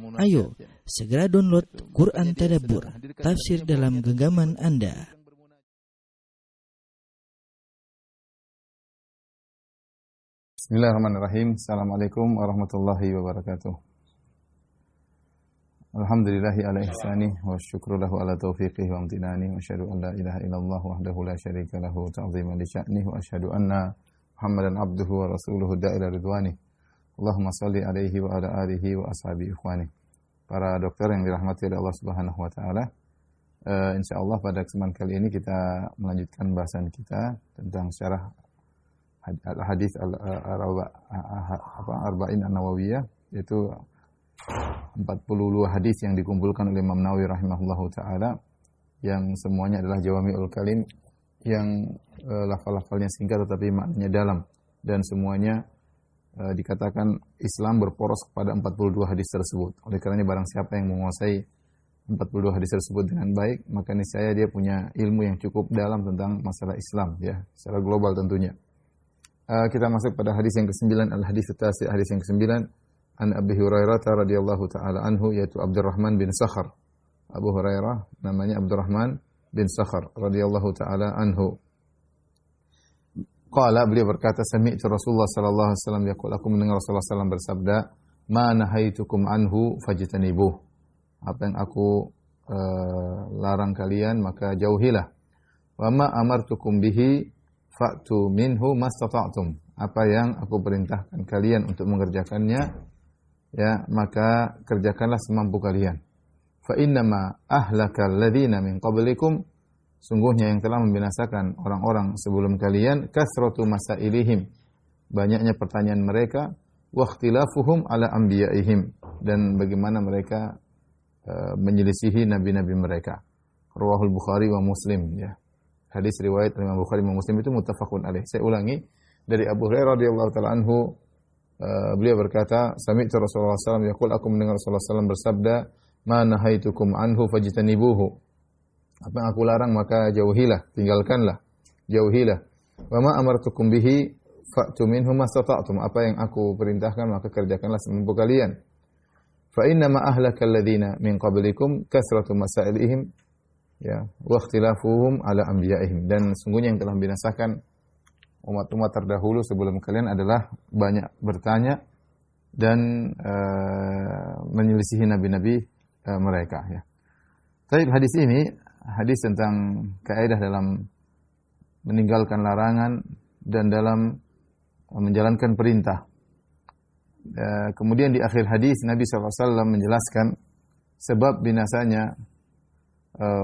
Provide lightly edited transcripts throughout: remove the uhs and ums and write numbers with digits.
Ayo, segera download Quran Tadabbur, tafsir dalam genggaman Anda. Bismillahirrahmanirrahim. Assalamualaikum warahmatullahi wabarakatuh. Alhamdulillahi ala ihsani wa syukru lahu ala taufiqihi wa amtinani wa asyhadu an la ilaha illallah wahdahu la syarika lahu ta'ziman li sya'nihi wa asyhadu anna Muhammadan abduhu wa rasuluhu da'ila ridwani. Allahumma salli alaihi wa ala alihi wa ashabi ikhwani. Para dokter yang dirahmati oleh Allah Subhanahu wa taala. Insyaallah pada kesempatan kali ini kita melanjutkan bahasan kita tentang syarah hadis Arba'in An-Nawawiyah, yaitu 42 hadis yang dikumpulkan oleh Imam Nawawi rahimahullahu taala, yang semuanya adalah jawami'ul kalim, yang lafal-lafalnya singkat tetapi maknanya dalam, dan semuanya dikatakan Islam berporos kepada 42 hadis tersebut. Oleh karenanya barang siapa yang menguasai 42 hadis tersebut dengan baik, maka niscaya dia punya ilmu yang cukup dalam tentang masalah Islam, ya, secara global tentunya. Kita masuk pada hadis yang ke-9, al-hadits at-tasi', hadis yang ke-9, an Abi Hurairah radhiyallahu taala anhu, yaitu Abdurrahman bin Sakhar. Abu Hurairah namanya Abdurrahman bin Sakhar radhiyallahu taala anhu. Qala, beliau berkata, sami'tu Rasulullah sallallahu alaihi wasallam yaqul, aku mendengar Rasulullah sallallahu alaihi wasallam bersabda, ma nahaitukum anhu fajtanibuh. Apa yang aku larang kalian maka jauhilah. Wa ma amartukum bihi fa'tu minhu mastata'tum. Apa yang aku perintahkan kalian untuk mengerjakannya, ya, maka kerjakanlah semampu kalian. Fa innama ahlakal ladzina min qablikum, sungguhnya yang telah membinasakan orang-orang sebelum kalian, kasratu masailihim, banyaknya pertanyaan mereka, wa ikhtilafuhum ala anbiya'ihim, dan bagaimana mereka menyelisihi nabi-nabi mereka. Rawahul Bukhari wa Muslim, ya. Hadis riwayat Imam Bukhari dan Muslim itu muttafaqun alaih. Saya ulangi, dari Abu Hurairah radhiyallahu taala anhu, beliau berkata, sami'tu Rasulullah sallallahu alaihi wasallam yaqul, aku mendengar Rasulullah sallallahu alaihi wasallam bersabda, ma nahaitukum anhu fajtanibuhu. Apa yang aku larang maka jauhilah, tinggalkanlah, jauhilah. Wa ma amartukum bihi fa'tu minhu mastata'tum. Apa yang aku perintahkan maka kerjakanlah semampu kalian. Fa inna ma ahlakal ladzina min qablikum kasratu masailihim, ya, wa ikhtilafuhum ala anbiya'ihim. Dan sungguhnya yang telah membinasakan umat-umat terdahulu sebelum kalian adalah banyak bertanya dan menyelisihi nabi-nabi mereka, ya. Tapi hadis ini hadis tentang kaidah dalam meninggalkan larangan dan dalam menjalankan perintah. Kemudian di akhir hadis Nabi SAW menjelaskan sebab binasanya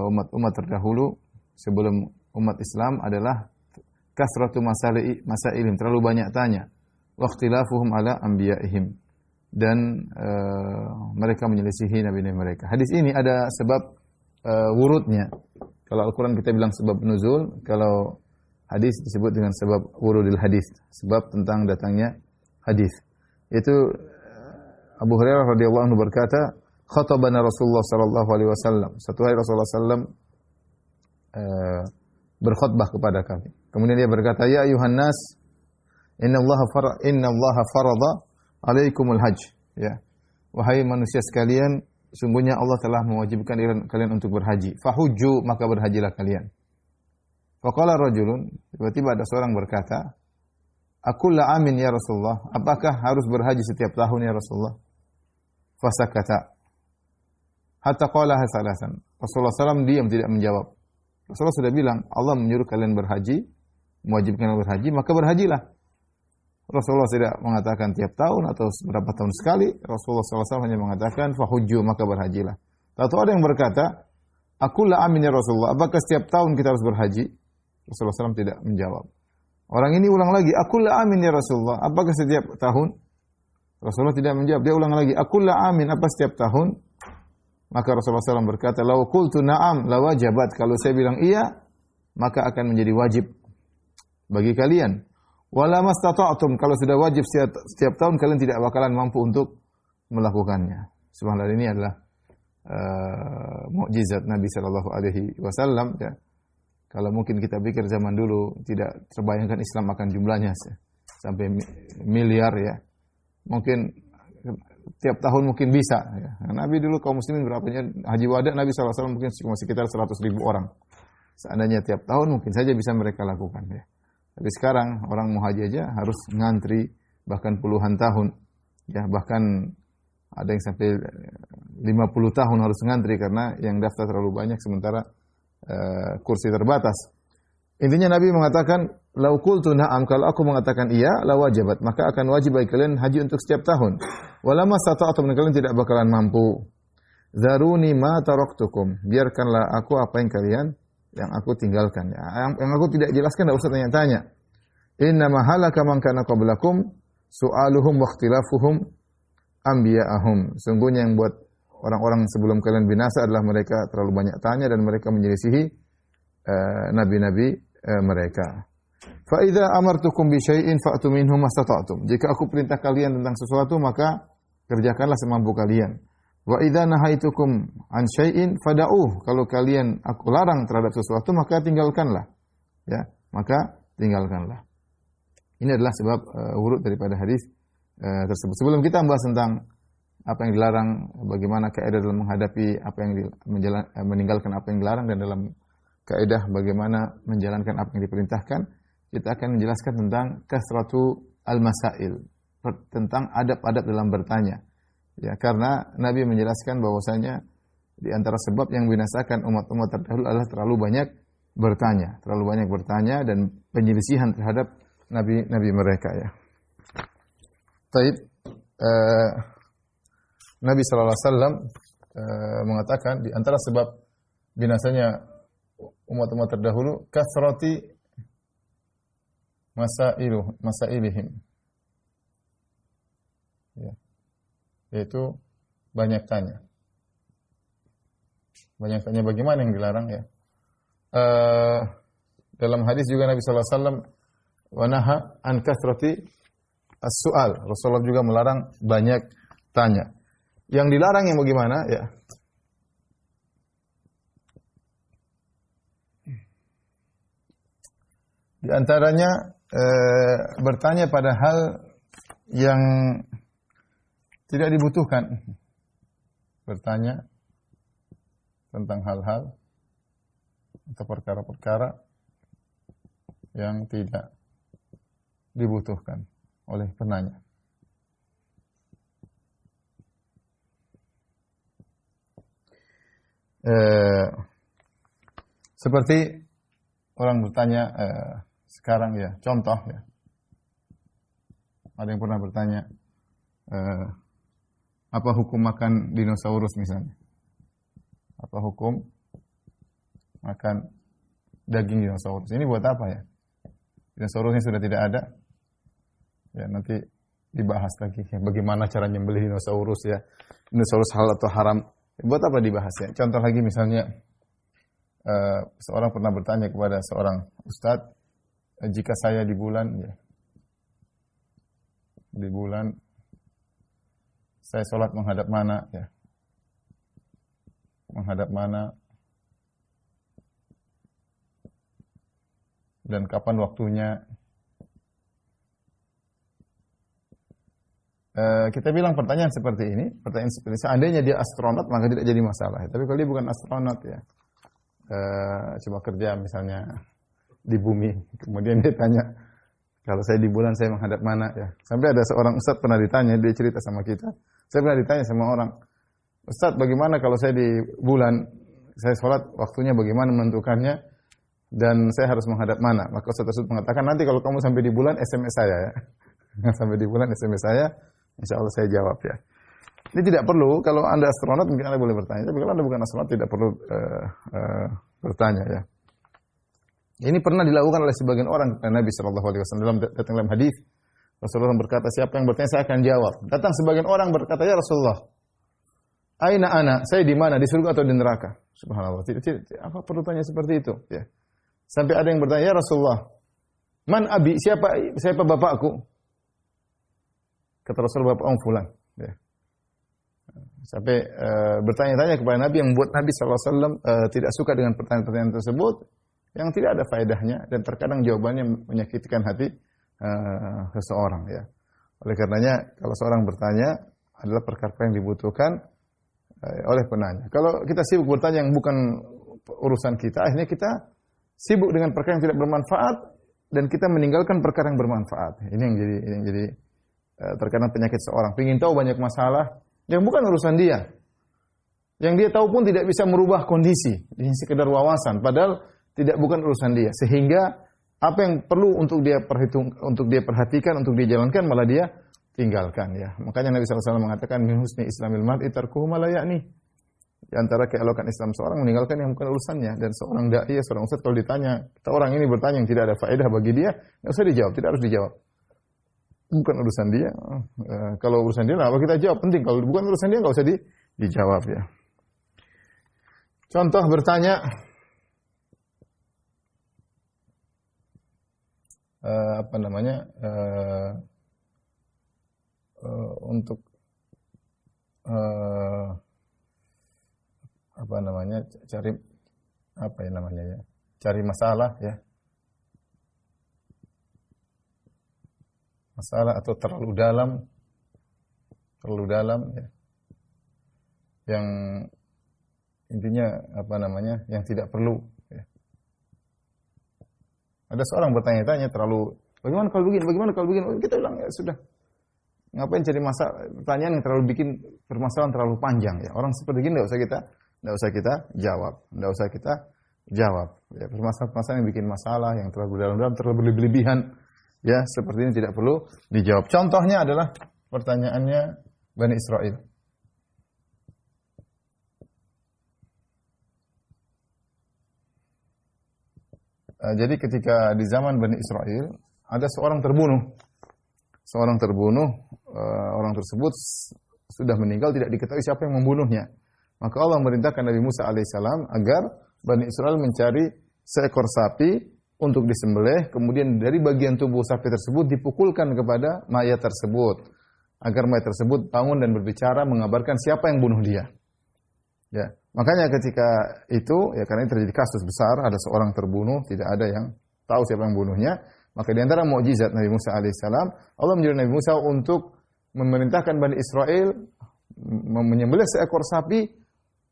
umat-umat terdahulu sebelum umat Islam adalah kasratu masailihim, terlalu banyak tanya, wa ikhtilafuhum ala anbiya'ihim, dan mereka menyelisihi nabi-nabi mereka. Hadis ini ada sebab wurudnya. Kalau Al-Quran kita bilang sebab nuzul, kalau hadis disebut dengan sebab wurudil hadis, sebab tentang datangnya hadis. Itu Abu Hurairah radhiyallahu anhu berkata, khatabana Rasulullah sallallahu alaihi wasallam. Satu hari Rasulullah sallam berkhutbah kepada kami. Kemudian dia berkata, ya ayuhan nas, inna Allah farada alaikumul hajj. Ya. Wahai manusia sekalian, sungguhnya Allah telah mewajibkan kalian untuk berhaji. Fahujju, maka berhajilah kalian. Faqala rajulun, tiba-tiba ada seorang berkata, akulla amin ya Rasulullah, apakah harus berhaji setiap tahun ya Rasulullah? Fasakata. Hatta qala hasalasan. Rasulullah SAW diam, tidak menjawab. Rasulullah sudah bilang, Allah menyuruh kalian berhaji, mewajibkan kalian berhaji, maka berhajilah. Rasulullah tidak mengatakan tiap tahun atau berapa tahun sekali. Rasulullah SAW hanya mengatakan fahujju, maka berhajilah. Lalu ada yang berkata, akulla amin ya Rasulullah, apakah setiap tahun kita harus berhaji? Rasulullah SAW tidak menjawab. Orang ini ulang lagi, akulla amin ya Rasulullah, apakah setiap tahun? Rasulullah tidak menjawab. Dia ulang lagi, akulla amin, apa setiap tahun? Maka Rasulullah SAW berkata, lau qultu na'am la wajabat, kalau saya bilang iya, maka akan menjadi wajib bagi kalian. Wala mastata'tum, kalau sudah wajib setiap tahun, kalian tidak bakalan mampu untuk melakukannya. Subhanallah, ini adalah mukjizat Nabi sallallahu alaihi wasallam, ya. Kalau mungkin kita pikir zaman dulu tidak terbayangkan Islam akan jumlahnya sampai miliar, ya. Mungkin tiap tahun mungkin bisa. Ya. Nah, Nabi dulu kaum muslimin berapanya haji wada Nabi SAW mungkin cuma sekitar 100.000 orang. Seandainya tiap tahun mungkin saja bisa mereka lakukan. Ya. Tapi sekarang orang mau haji aja harus ngantri bahkan puluhan tahun. Ya, bahkan ada yang sampai 50 tahun harus ngantri karena yang daftar terlalu banyak sementara kursi terbatas. Intinya Nabi mengatakan, "Lau qultu na'am," kalau aku mengatakan iya, la wajibat, maka akan wajib bagi kalian haji untuk setiap tahun. Walama sata'tum, kalian tidak bakalan mampu. Zaruni ma taraktukum, biarkanlah aku apa yang aku tinggalkan. Yang aku tidak jelaskan enggak usah tanya-tanya. Inna ma halaka man kana qablakum su'aluhum wa ikhtilafuhum anbiya'ahum. Sungguhnya yang buat orang-orang sebelum kalian binasa adalah mereka terlalu banyak tanya dan mereka menyelisihi nabi-nabi mereka. Fa idza amartukum bi syai'in fa'tu minhu mastata'tum. Jika aku perintah kalian tentang sesuatu maka kerjakanlah semampu kalian. Wa idza nahaitukum an syai'in fada'uh. Kalau kalian aku larang terhadap sesuatu maka tinggalkanlah. Ya, maka tinggalkanlah. Ini adalah sebab urut daripada hadis tersebut. Sebelum kita membahas tentang apa yang dilarang, bagaimana kaidah dalam menghadapi apa yang meninggalkan apa yang dilarang dan dalam kaidah bagaimana menjalankan apa yang diperintahkan, kita akan menjelaskan tentang kasratu al-masail, tentang adab-adab dalam bertanya. Ya, karena Nabi menjelaskan bahwasanya di antara sebab yang binasakan umat-umat terdahulu adalah terlalu banyak bertanya dan penyelisihan terhadap nabi mereka ya. Taib Nabi sallallahu alaihi wasallam mengatakan di antara sebab binasanya umat-umat terdahulu kasrati masailihim. Ya. Yaitu banyak tanya. Banyak tanya bagaimana yang dilarang ya. Dalam hadis juga Nabi sallallahu alaihi wasallam wa naha an kasrati as-su'al. Rasulullah juga melarang banyak tanya. Yang dilarang yang bagaimana ya? Di antaranya bertanya pada hal yang tidak dibutuhkan. Bertanya tentang hal-hal atau perkara-perkara yang tidak dibutuhkan oleh penanya. Seperti orang bertanya sekarang ya, contoh ya. Ada yang pernah bertanya, apa hukum makan dinosaurus misalnya? Apa hukum makan daging dinosaurus? Ini buat apa ya? Dinosaurusnya sudah tidak ada. Ya, nanti dibahas lagi ya, bagaimana cara nyembelih dinosaurus ya. Dinosaurus halal atau haram. Buat apa dibahas ya? Contoh lagi misalnya, seorang pernah bertanya kepada seorang ustadz, jika saya di bulan saya sholat menghadap mana ya? Menghadap mana? Dan kapan waktunya? Kita bilang pertanyaan seperti ini, seandainya dia astronot maka tidak jadi masalah. Tapi kalau dia bukan astronot ya, coba kerja misalnya di bumi, kemudian dia tanya, kalau saya di bulan saya menghadap mana ya? Sampai ada seorang ustadz pernah ditanya, dia cerita sama kita. Saya pernah ditanya sama orang, Ustadz bagaimana kalau saya di bulan, saya sholat waktunya bagaimana menentukannya, dan saya harus menghadap mana? Maka ustadz tersebut mengatakan, nanti kalau kamu sampai di bulan SMS saya ya. Sampai di bulan SMS saya, insya Allah saya jawab ya. Ini tidak perlu, kalau Anda astronot mungkin Anda boleh bertanya, tapi kalau Anda bukan astronot tidak perlu bertanya ya. Ini pernah dilakukan oleh sebagian orang kepada Nabi SAW datang dalam hadis. Rasulullah berkata, siapa yang bertanya saya akan jawab. Datang sebagian orang berkata, ya Rasulullah, aina ana, saya di mana, di surga atau di neraka? Subhanallah, apa perlu tanya seperti itu? Ya. Sampai ada yang bertanya, ya Rasulullah, man abi, siapa bapakku? Kata Rasulullah, bapak fulan. Ya. Sampai bertanya-tanya kepada Nabi yang membuat Nabi SAW tidak suka dengan pertanyaan-pertanyaan tersebut, yang tidak ada faedahnya dan terkadang jawabannya menyakitkan hati seseorang ya. Oleh karenanya kalau seorang bertanya adalah perkara yang dibutuhkan oleh penanya. Kalau kita sibuk bertanya yang bukan urusan kita, akhirnya kita sibuk dengan perkara yang tidak bermanfaat dan kita meninggalkan perkara yang bermanfaat. Ini yang jadi terkadang penyakit seorang. Ingin tahu banyak masalah yang bukan urusan dia. Yang dia tahu pun tidak bisa merubah kondisi. Ini sekedar wawasan. Padahal bukan urusan dia. Sehingga apa yang perlu untuk dia perhatikan, untuk dia jalankan, malah dia tinggalkan. Ya. Makanya Nabi SAW mengatakan, min husni islamil mar'i tarkuhu ma la ya'ni. Di antara keelokan Islam seorang meninggalkan yang bukan urusannya. Dan seorang dai, seorang ustaz kalau ditanya, orang ini bertanya yang tidak ada faedah bagi dia, nggak usah dijawab, tidak harus dijawab. Bukan urusan dia. Kalau urusan dia, apa kita jawab? Penting. Kalau bukan urusan dia, nggak usah dijawab ya. Contoh bertanya, untuk cari masalah ya, masalah atau terlalu dalam ya, yang intinya yang tidak perlu ya. Ada seorang bertanya-tanya terlalu, bagaimana kalau begini, kita bilang ya sudah. Ngapain cari pertanyaan yang terlalu bikin permasalahan terlalu panjang ya. Orang seperti ini enggak usah kita jawab. Ya, permasalahan yang bikin masalah, yang terlalu dalam-dalam, terlalu berlebihan ya, seperti ini tidak perlu dijawab. Contohnya adalah pertanyaannya Bani Israel. Jadi ketika di zaman Bani Israel ada seorang terbunuh. Orang tersebut sudah meninggal, tidak diketahui siapa yang membunuhnya. Maka Allah memerintahkan Nabi Musa alaihissalam agar Bani Israel mencari seekor sapi untuk disembelih, kemudian dari bagian tubuh sapi tersebut dipukulkan kepada mayat tersebut, agar mayat tersebut bangun dan berbicara mengabarkan siapa yang bunuh dia. Ya, makanya ketika itu, ya karena ini terjadi kasus besar, ada seorang terbunuh, tidak ada yang tahu siapa yang bunuhnya. Maka di antara mukjizat Nabi Musa alaihissalam, Allah menyuruh Nabi Musa untuk memerintahkan Bani Israel menyembelih seekor sapi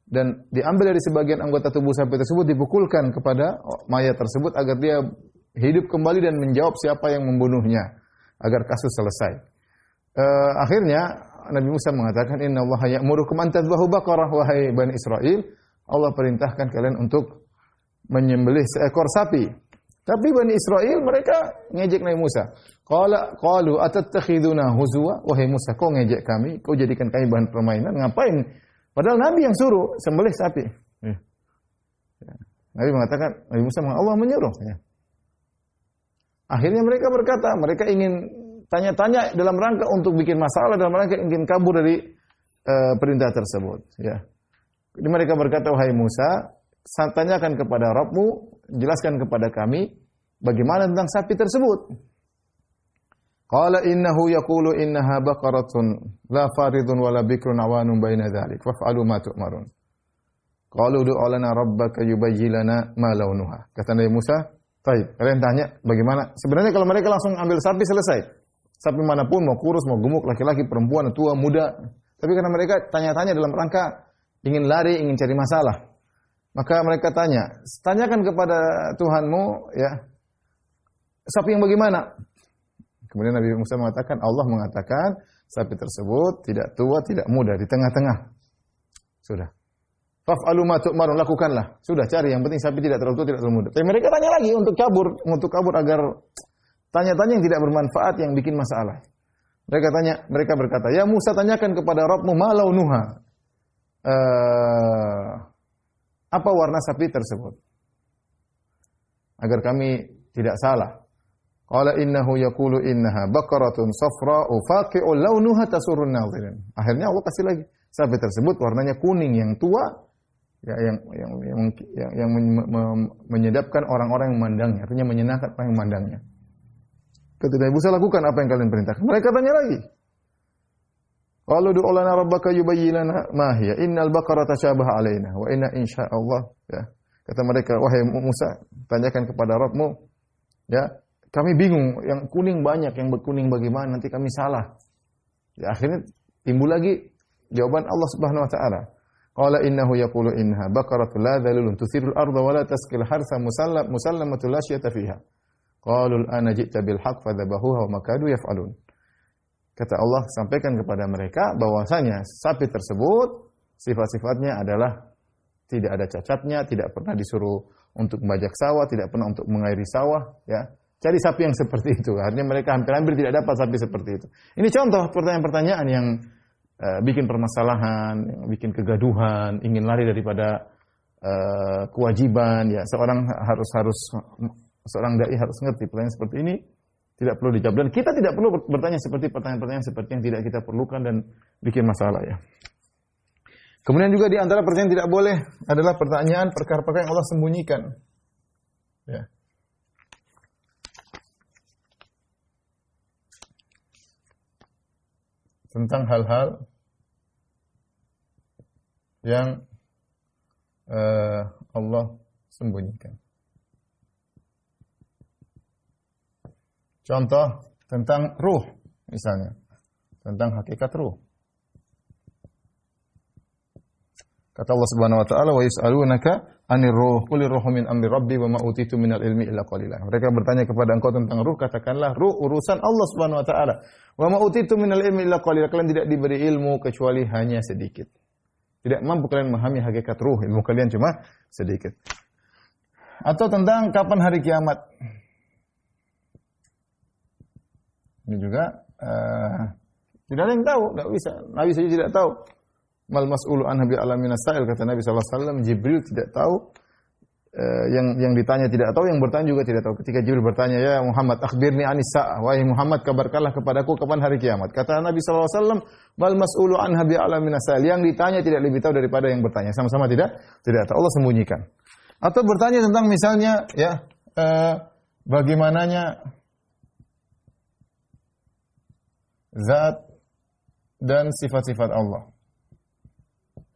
dan diambil dari sebagian anggota tubuh sapi tersebut, dipukulkan kepada mayat tersebut agar dia hidup kembali dan menjawab siapa yang membunuhnya, agar kasus selesai. Akhirnya Nabi Musa mengatakan, Inna Allah ya'murukum an tadhbahu baqarah, wahai Bani Israel, Allah perintahkan kalian untuk menyembelih seekor sapi. Tapi Bani Israel mereka ngejek Nabi Musa. Qalu atattakhiduna huzwa, wahai Musa, kau ngejek kami, kau jadikan kami bahan permainan, ngapain? Padahal Nabi yang suruh sembelih sapi. Ya. Nabi mengatakan, Nabi Musa Allah menyuruh. Ya. Akhirnya mereka berkata, mereka ingin tanya-tanya dalam rangka untuk bikin masalah, dalam rangka ingin kabur dari perintah tersebut. Ya. Jadi mereka berkata, wahai Musa, tanyakan kepada Rabbmu, jelaskan kepada kami bagaimana tentang sapi tersebut. Qala innahu yaqulu innaha baqaratun la faridun wala bikrun awanun baina dzalik faf'alu ma tu'marun. Qalu du'a lana rabbaka yubayyin lana ma launuha. Kata Nabi Musa, "Baik, kalian tanya bagaimana?" Sebenarnya kalau mereka langsung ambil sapi selesai. Sapi manapun, mau kurus, mau gemuk, laki-laki, perempuan, tua, muda. Tapi karena mereka tanya-tanya dalam rangka ingin lari, ingin cari masalah. Maka mereka tanyakan kepada Tuhanmu, ya, sapi yang bagaimana? Kemudian Nabi Musa mengatakan, Allah mengatakan, sapi tersebut tidak tua, tidak muda, di tengah-tengah. Sudah. Faf'alu ma tu'marun, lakukanlah. Sudah, cari, yang penting sapi tidak terlalu tua, tidak terlalu muda. Tapi mereka tanya lagi untuk kabur agar tanya-tanya yang tidak bermanfaat, yang bikin masalah. Mereka berkata, ya Musa, tanyakan kepada Rabbmu ma launuha. Apa warna sapi tersebut? Agar kami tidak salah. Qala innahu yaqulu innaha baqaratun safra'u faqi'un launuha tasurrun nadhirin. Akhirnya Allah kasih lagi. Sapi tersebut warnanya kuning yang tua, ya, yang menyedapkan orang-orang yang memandangnya, artinya menyenangkan orang yang memandangnya. Ketika Nabi Musa, lakukan apa yang kalian perintahkan. Mereka tanya lagi. Qalu du'a lana rabbaka yubayyin lana ma hiya innal baqara tashabaha alaina wa inna insyaallah, ya. Kata mereka, wahai Musa, tanyakan kepada Rabbmu, ya, kami bingung, yang kuning banyak, yang berkuning bagaimana, nanti kami salah. Ya, akhirnya timbul lagi jawaban Allah Subhanahu wa taala. Qala innahu yaqulu innaha baqaratun la dhalulun tuthirul arda wa la tasqil harsa musallamatun la syiyata fiha. Qalu al-ana ji'ta bil haqq fadhabahuha wa ma kadu yaf'alun. Kata Allah, sampaikan kepada mereka bahwasanya sapi tersebut sifat-sifatnya adalah tidak ada cacatnya, tidak pernah disuruh untuk membajak sawah, tidak pernah untuk mengairi sawah, ya. Cari sapi yang seperti itu. Artinya mereka hampir-hampir tidak dapat sapi seperti itu. Ini contoh pertanyaan-pertanyaan yang bikin permasalahan, yang bikin kegaduhan, ingin lari daripada kewajiban, ya. Seorang dai harus ngerti pertanyaan seperti ini tidak perlu dijawab, dan kita tidak perlu bertanya seperti pertanyaan-pertanyaan seperti yang tidak kita perlukan dan bikin masalah, ya. Kemudian juga di antara pertanyaan tidak boleh adalah pertanyaan perkara-perkara yang Allah sembunyikan. Ya. Tentang hal-hal yang Allah sembunyikan. Contoh tentang ruh, misalnya. Tentang hakikat ruh. Kata Allah Subhanahu wa taala, "Wa yas'alunaka 'anir ruh, qulir ruhu min amri rabbi wa ma utitu minal ilmi illa qalila." Mereka bertanya kepada engkau tentang ruh, katakanlah ruh urusan Allah Subhanahu wa taala. Wa ma utitu minal ilmi illa qalila. Kalian tidak diberi ilmu kecuali hanya sedikit. Tidak mampu kalian memahami hakikat ruh, ilmu kalian cuma sedikit. Atau tentang kapan hari kiamat. Ini juga tidak ada yang tahu, tidak bisa. Nabi saja tidak tahu. Mal mas'ulu anha bi alamin as-sa'il, kata Nabi sallallahu alaihi wasallam, Jibril tidak tahu, yang ditanya tidak tahu, yang bertanya juga tidak tahu. Ketika Jibril bertanya, "Ya Muhammad, akhbirni anis sa'ah." Wahai Muhammad, kabarkanlah kepadaku kapan hari kiamat. Kata Nabi sallallahu alaihi wasallam, "Mal mas'ulu anha bi alamin as-sa'il." Yang ditanya tidak lebih tahu daripada yang bertanya. Sama-sama tidak tahu. Allah sembunyikan. Atau bertanya tentang misalnya, ya, bagaimananya zat dan sifat-sifat Allah.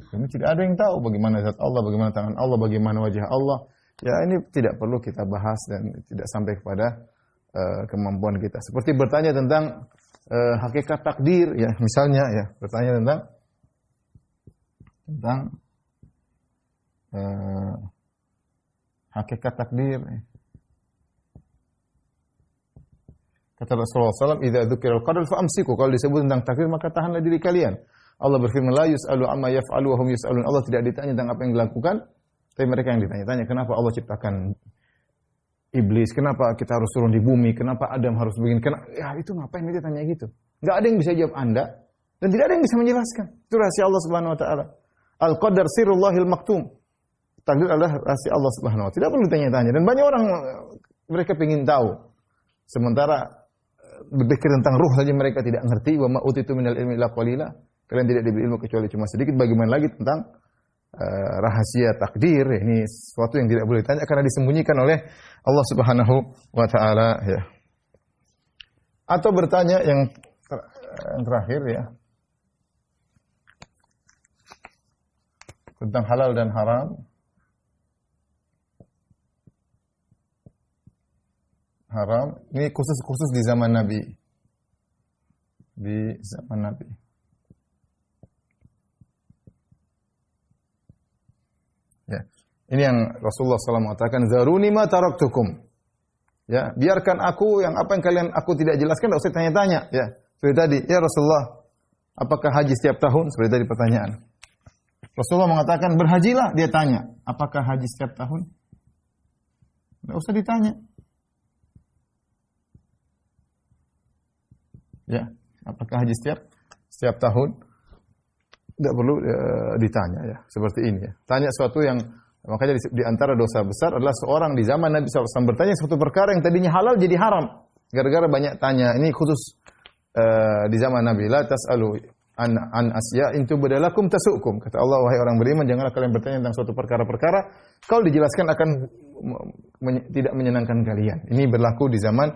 Ini tidak ada yang tahu bagaimana zat Allah, bagaimana tangan Allah, bagaimana wajah Allah. Ya, ini tidak perlu kita bahas dan tidak sampai kepada kemampuan kita. Seperti bertanya tentang hakikat takdir, ya, misalnya, ya, bertanya tentang hakikat takdir. Kata Rasulullah SAW, "Idza dzukira al-qadar fa'amsiku." Kalau disebut tentang takdir, maka tahanlah diri kalian. Allah berfirman, "La yus'alu amma yaf'alu wa hum yus'alun." Allah tidak ditanya tentang apa yang dilakukan, tapi mereka yang ditanya. Kenapa Allah ciptakan iblis? Kenapa kita harus turun di bumi? Kenapa Adam harus begini? Ya, itu ngapain dia tanya gitu? Enggak ada yang bisa jawab Anda, dan tidak ada yang bisa menjelaskan. Itu rahasia Allah Subhanahu wa taala. Al-qadar sirullahil maktum. Takdir adalah rahasia Allah Subhanahu wa taala. Tidak perlu ditanya-tanya, dan banyak orang mereka ingin tahu. Sementara berpikir tentang ruh saja mereka tidak ngerti. Wa ma utitu minal ilmi illa qalila. Kalian tidak diberi ilmu kecuali cuma sedikit. Bagaimana lagi tentang rahasia takdir? Ini sesuatu yang tidak boleh ditanya karena disembunyikan oleh Allah Subhanahu wa taala, ya. Atau bertanya yang terakhir, ya, tentang halal dan haram. Haram ini khusus di zaman Nabi. Di zaman Nabi. Ya. Ini yang Rasulullah SAW mengatakan, "Zaruni ma taraktukum." Ya, biarkan aku yang apa yang aku tidak jelaskan, tidak usah tanya-tanya, ya. Seperti tadi, "Ya Rasulullah, apakah haji setiap tahun?" Seperti tadi pertanyaan. Rasulullah mengatakan, "Berhajilah." Dia tanya, "Apakah haji setiap tahun?" Tidak usah ditanya. Ya, apakah haji setiap tahun? Tidak perlu ditanya, ya. Seperti ini, ya. Tanya sesuatu yang, makanya di antara dosa besar adalah seorang di zaman Nabi SAW bertanya suatu perkara yang tadinya halal jadi haram. Gara-gara banyak tanya. Ini khusus di zaman Nabi. La tas'alu an asya'in tubda lakum tasu'kum. Kata Allah, wahai orang beriman, janganlah kalian bertanya tentang suatu perkara-perkara kalau dijelaskan akan tidak menyenangkan kalian. Ini berlaku di zaman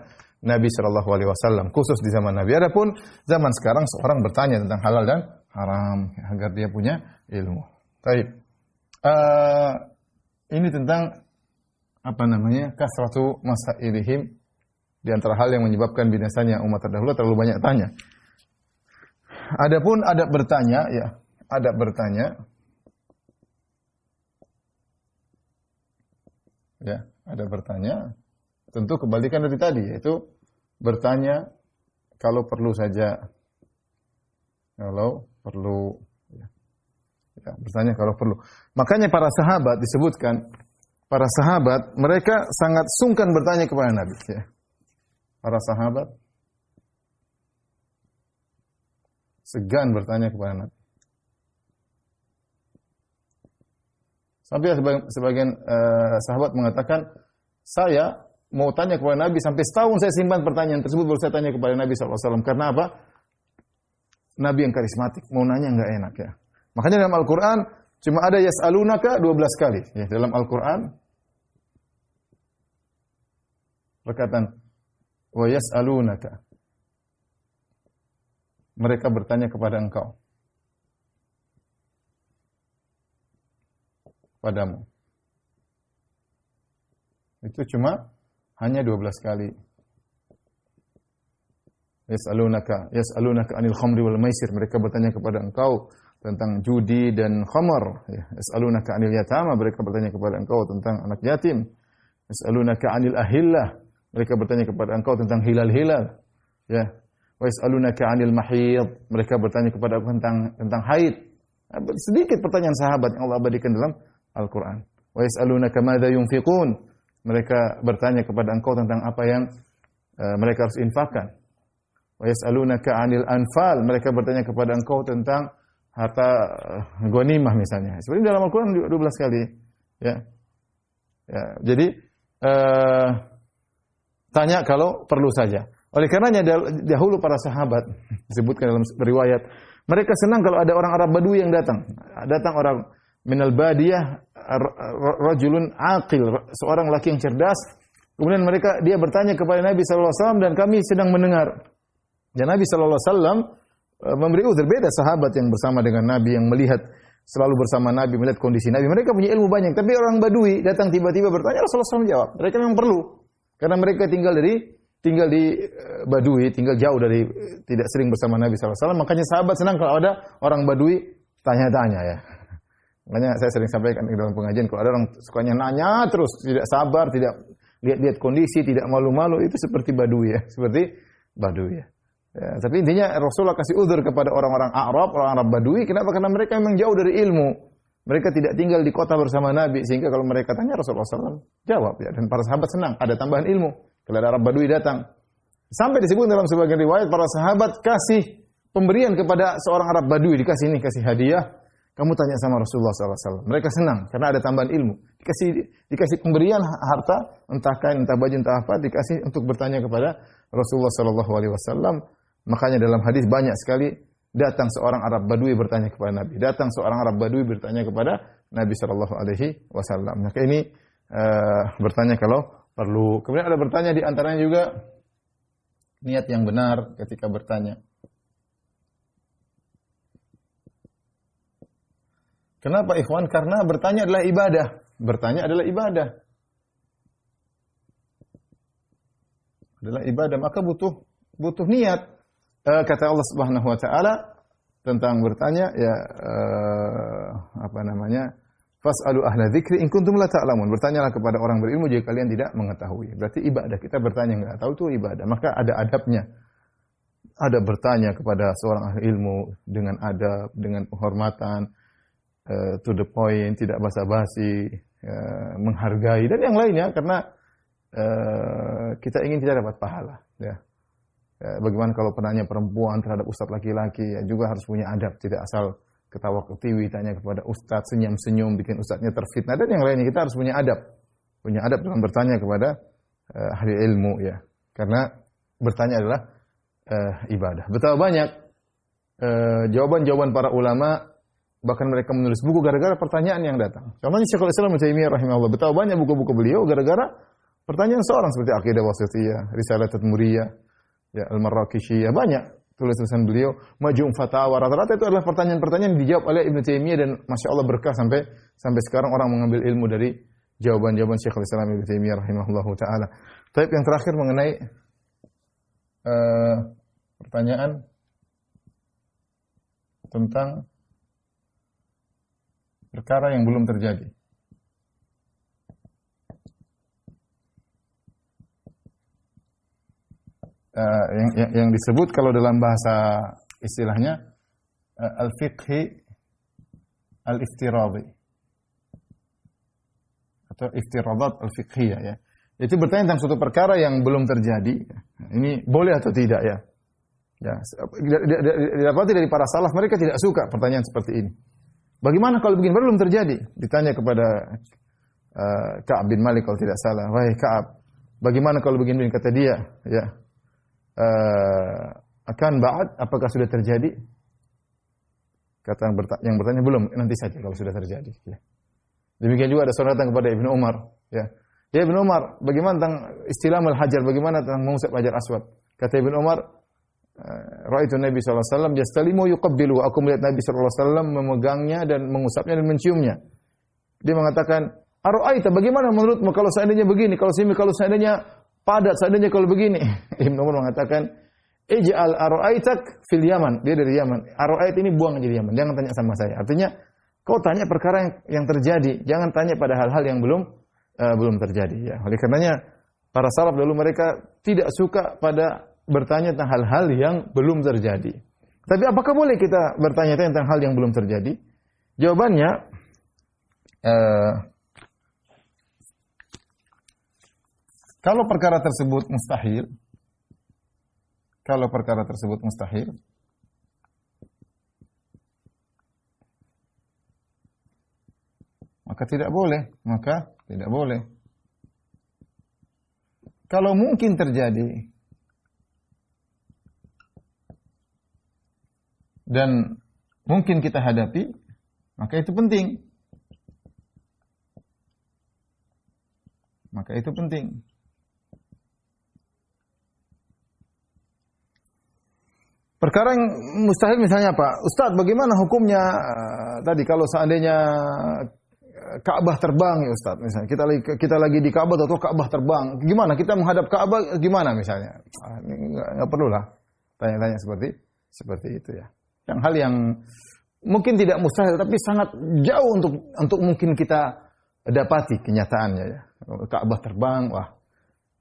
Nabi SAW, khusus di zaman Nabi. Adapun zaman sekarang seorang bertanya tentang halal dan haram agar dia punya ilmu. Baik. Ini tentang kasratu masailihim, di antara hal yang menyebabkan binasanya umat terdahulu terlalu banyak tanya. Adapun adab bertanya, ya, adab bertanya, ya, adab bertanya, tentu kebalikan dari tadi, yaitu bertanya kalau perlu saja, kalau perlu, ya, ya, bertanya kalau perlu. Makanya para sahabat disebutkan, para sahabat mereka sangat sungkan bertanya kepada Nabi. Ya. Para sahabat segan bertanya kepada Nabi. Sampai sebagian sahabat mengatakan, saya mau tanya kepada Nabi sampai setahun saya simpan pertanyaan tersebut baru saya tanya kepada Nabi SAW. Karena apa? Nabi yang karismatik, mau nanya nggak enak ya. Makanya dalam Al-Quran cuma ada yas'alunaka 12 kali. Ya, dalam Al-Quran perkataan wa yas'alunaka. Mereka bertanya kepada engkau. Padamu. Itu cuma hanya 12 kali. Yas'alunaka anil khamri wal maisir. Mereka bertanya kepada engkau tentang judi dan khamar. Yas'alunaka anil yatama. Mereka bertanya kepada engkau tentang anak yatim. Yas'alunaka anil ahillah. Mereka bertanya kepada engkau tentang hilal-hilal. Ya. Wa yas'alunaka 'anil mahid. Mereka bertanya kepada aku tentang haid. Sedikit pertanyaan sahabat yang Allah abadikan dalam Al-Qur'an. Wa yas'alunaka madza yunfiqun. Mereka bertanya kepada engkau tentang apa yang mereka harus infakkan. Wa yas'alunaka 'anil anfal. Mereka bertanya kepada engkau tentang harta ghanimah misalnya. Sebenarnya dalam Al-Qur'an 12 kali, ya. Ya, jadi tanya kalau perlu saja. Oleh karenanya dahulu para sahabat disebutkan dalam riwayat, mereka senang kalau ada orang Arab Badui yang datang. Datang orang minal badiyah rajulun aqil, seorang laki yang cerdas. Kemudian dia bertanya kepada Nabi sallallahu alaihi wasallam dan kami sedang mendengar. Dan Nabi sallallahu alaihi wasallam memberi uzur. Beda sahabat yang bersama dengan Nabi, yang melihat selalu bersama Nabi, melihat kondisi Nabi. Mereka punya ilmu banyak, tapi orang Badui datang tiba-tiba bertanya, Rasulullah SAW jawab. Mereka memang perlu. Karena mereka tinggal di Badui, tinggal jauh dari, tidak sering bersama Nabi SAW. Makanya sahabat senang kalau ada orang Badui tanya-tanya ya. Makanya saya sering sampaikan di dalam pengajian, kalau ada orang sukanya nanya terus, tidak sabar, tidak lihat-lihat kondisi, tidak malu-malu, itu seperti Badui ya. Seperti Badui ya. Ya, tapi intinya Rasulullah kasih uzur kepada orang-orang Arab, orang Arab Badui. Kenapa? Karena mereka memang jauh dari ilmu. Mereka tidak tinggal di kota bersama Nabi, sehingga kalau mereka tanya Rasulullah SAW jawab ya. Dan para sahabat senang, ada tambahan ilmu. Kalau ada Arab Badui datang, sampai disebut dalam sebagian riwayat para sahabat kasih pemberian kepada seorang Arab Badui, dikasih hadiah. Kamu tanya sama Rasulullah SAW. Mereka senang karena ada tambahan ilmu. Dikasih pemberian harta, entah kain, entah baju, entah apa, dikasih untuk bertanya kepada Rasulullah SAW. Makanya dalam hadis banyak sekali datang seorang Arab Badui bertanya kepada Nabi. Datang seorang Arab Badui bertanya kepada Nabi SAW. Maka ini bertanya kalau perlu. Kemudian ada bertanya di antaranya juga niat yang benar ketika bertanya. Kenapa ikhwan? Karena bertanya adalah ibadah. Bertanya adalah ibadah. Adalah ibadah, maka butuh niat. Kata Allah Subhanahu wa taala tentang bertanya ya fas'alu ahla dzikri in kuntum la ta'lamun. Bertanyalah kepada orang berilmu jika kalian tidak mengetahui. Berarti ibadah. Kita bertanya enggak tahu itu ibadah. Maka ada adabnya. Ada bertanya kepada seorang ahli ilmu dengan adab, dengan penghormatan, to the point, tidak basa-basi, menghargai dan yang lainnya, karena kita ingin tidak dapat pahala ya. Bagaimana kalau penanya perempuan terhadap ustadz laki-laki, ya juga harus punya adab, tidak asal ketawa ketiwi tanya kepada ustadz, senyum-senyum bikin ustadznya terfitnah dan yang lainnya. Kita harus punya adab dalam bertanya kepada ahli ilmu ya, karena bertanya adalah ibadah. Betapa banyak jawaban-jawaban para ulama, bahkan mereka menulis buku gara-gara pertanyaan yang datang. Contohnya Syekhul Islam Ibnu Taimiyah rahimahullah, betapa banyak buku-buku beliau gara-gara pertanyaan seorang, seperti Aqidah Wasithiyah, Risalah Tadmuriyah, ya Al-Marraqisyiyah, banyak tulisan beliau, Majmu' Fatawa, rata-rata itu adalah pertanyaan-pertanyaan yang dijawab oleh Ibnu Taimiyah dan Masya Allah berkah sampai sekarang orang mengambil ilmu dari jawaban-jawaban Syekhul Islam Ibnu Taimiyah rahimahullahu taala. Tapi yang terakhir mengenai pertanyaan tentang perkara yang belum terjadi. Yang disebut kalau dalam bahasa istilahnya al-fiqhi al-iftiradhi atau iftiradat al-fiqhiyah ya. Itu bertanya tentang suatu perkara yang belum terjadi. Ini boleh atau tidak ya? Ya, didapati dari para salaf mereka tidak suka pertanyaan seperti ini. Bagaimana kalau begini belum terjadi? Ditanya kepada Ka'ab bin Malik kalau tidak salah. Wahai Ka'ab, bagaimana kalau begini? Kata dia, ya. Akan ba'ad, apakah sudah terjadi? Kata yang bertanya belum, nanti saja kalau sudah terjadi. Ya. Demikian juga ada seorang datang kepada Ibnu Umar. Ya, ya Ibnu Umar, bagaimana tentang istilam al-hajar? Bagaimana tentang mengusap hajar aswad? Kata Ibnu Umar, Ra'aitu Nabi sallallahu alaihi wasallam yastalimu yuqabbilu. Aku melihat Nabi sallallahu alaihi wasallam memegangnya dan mengusapnya dan menciumnya. Dia mengatakan, "Ara'aita, bagaimana menurutmu kalau seandainya begini, kalau seandainya padat, seandainya kalau begini?" Ibnu Umar mengatakan, "Ij'al ara'aitak fil Yaman." Dia dari Yaman. Ara'ait ini buang aja di Yaman. Jangan tanya sama saya. Artinya, kau tanya perkara yang terjadi, jangan tanya pada hal-hal yang belum terjadi ya. Oleh karenanya para salaf dulu mereka tidak suka pada bertanya tentang hal-hal yang belum terjadi. Tapi apakah boleh kita bertanya tentang hal yang belum terjadi? Jawabannya kalau perkara tersebut mustahil, maka tidak boleh. Kalau mungkin terjadi dan mungkin kita hadapi, maka itu penting. Perkara yang mustahil misalnya apa? Ustaz, bagaimana hukumnya tadi kalau seandainya Ka'bah terbang ya Ustaz, misalnya kita lagi di Ka'bah atau Ka'bah terbang, gimana kita menghadap Ka'bah gimana misalnya? Ini enggak perlulah tanya-tanya seperti itu ya. Yang hal yang mungkin tidak mustahil tapi sangat jauh untuk mungkin kita dapati kenyataannya ya. Ka'bah terbang, wah.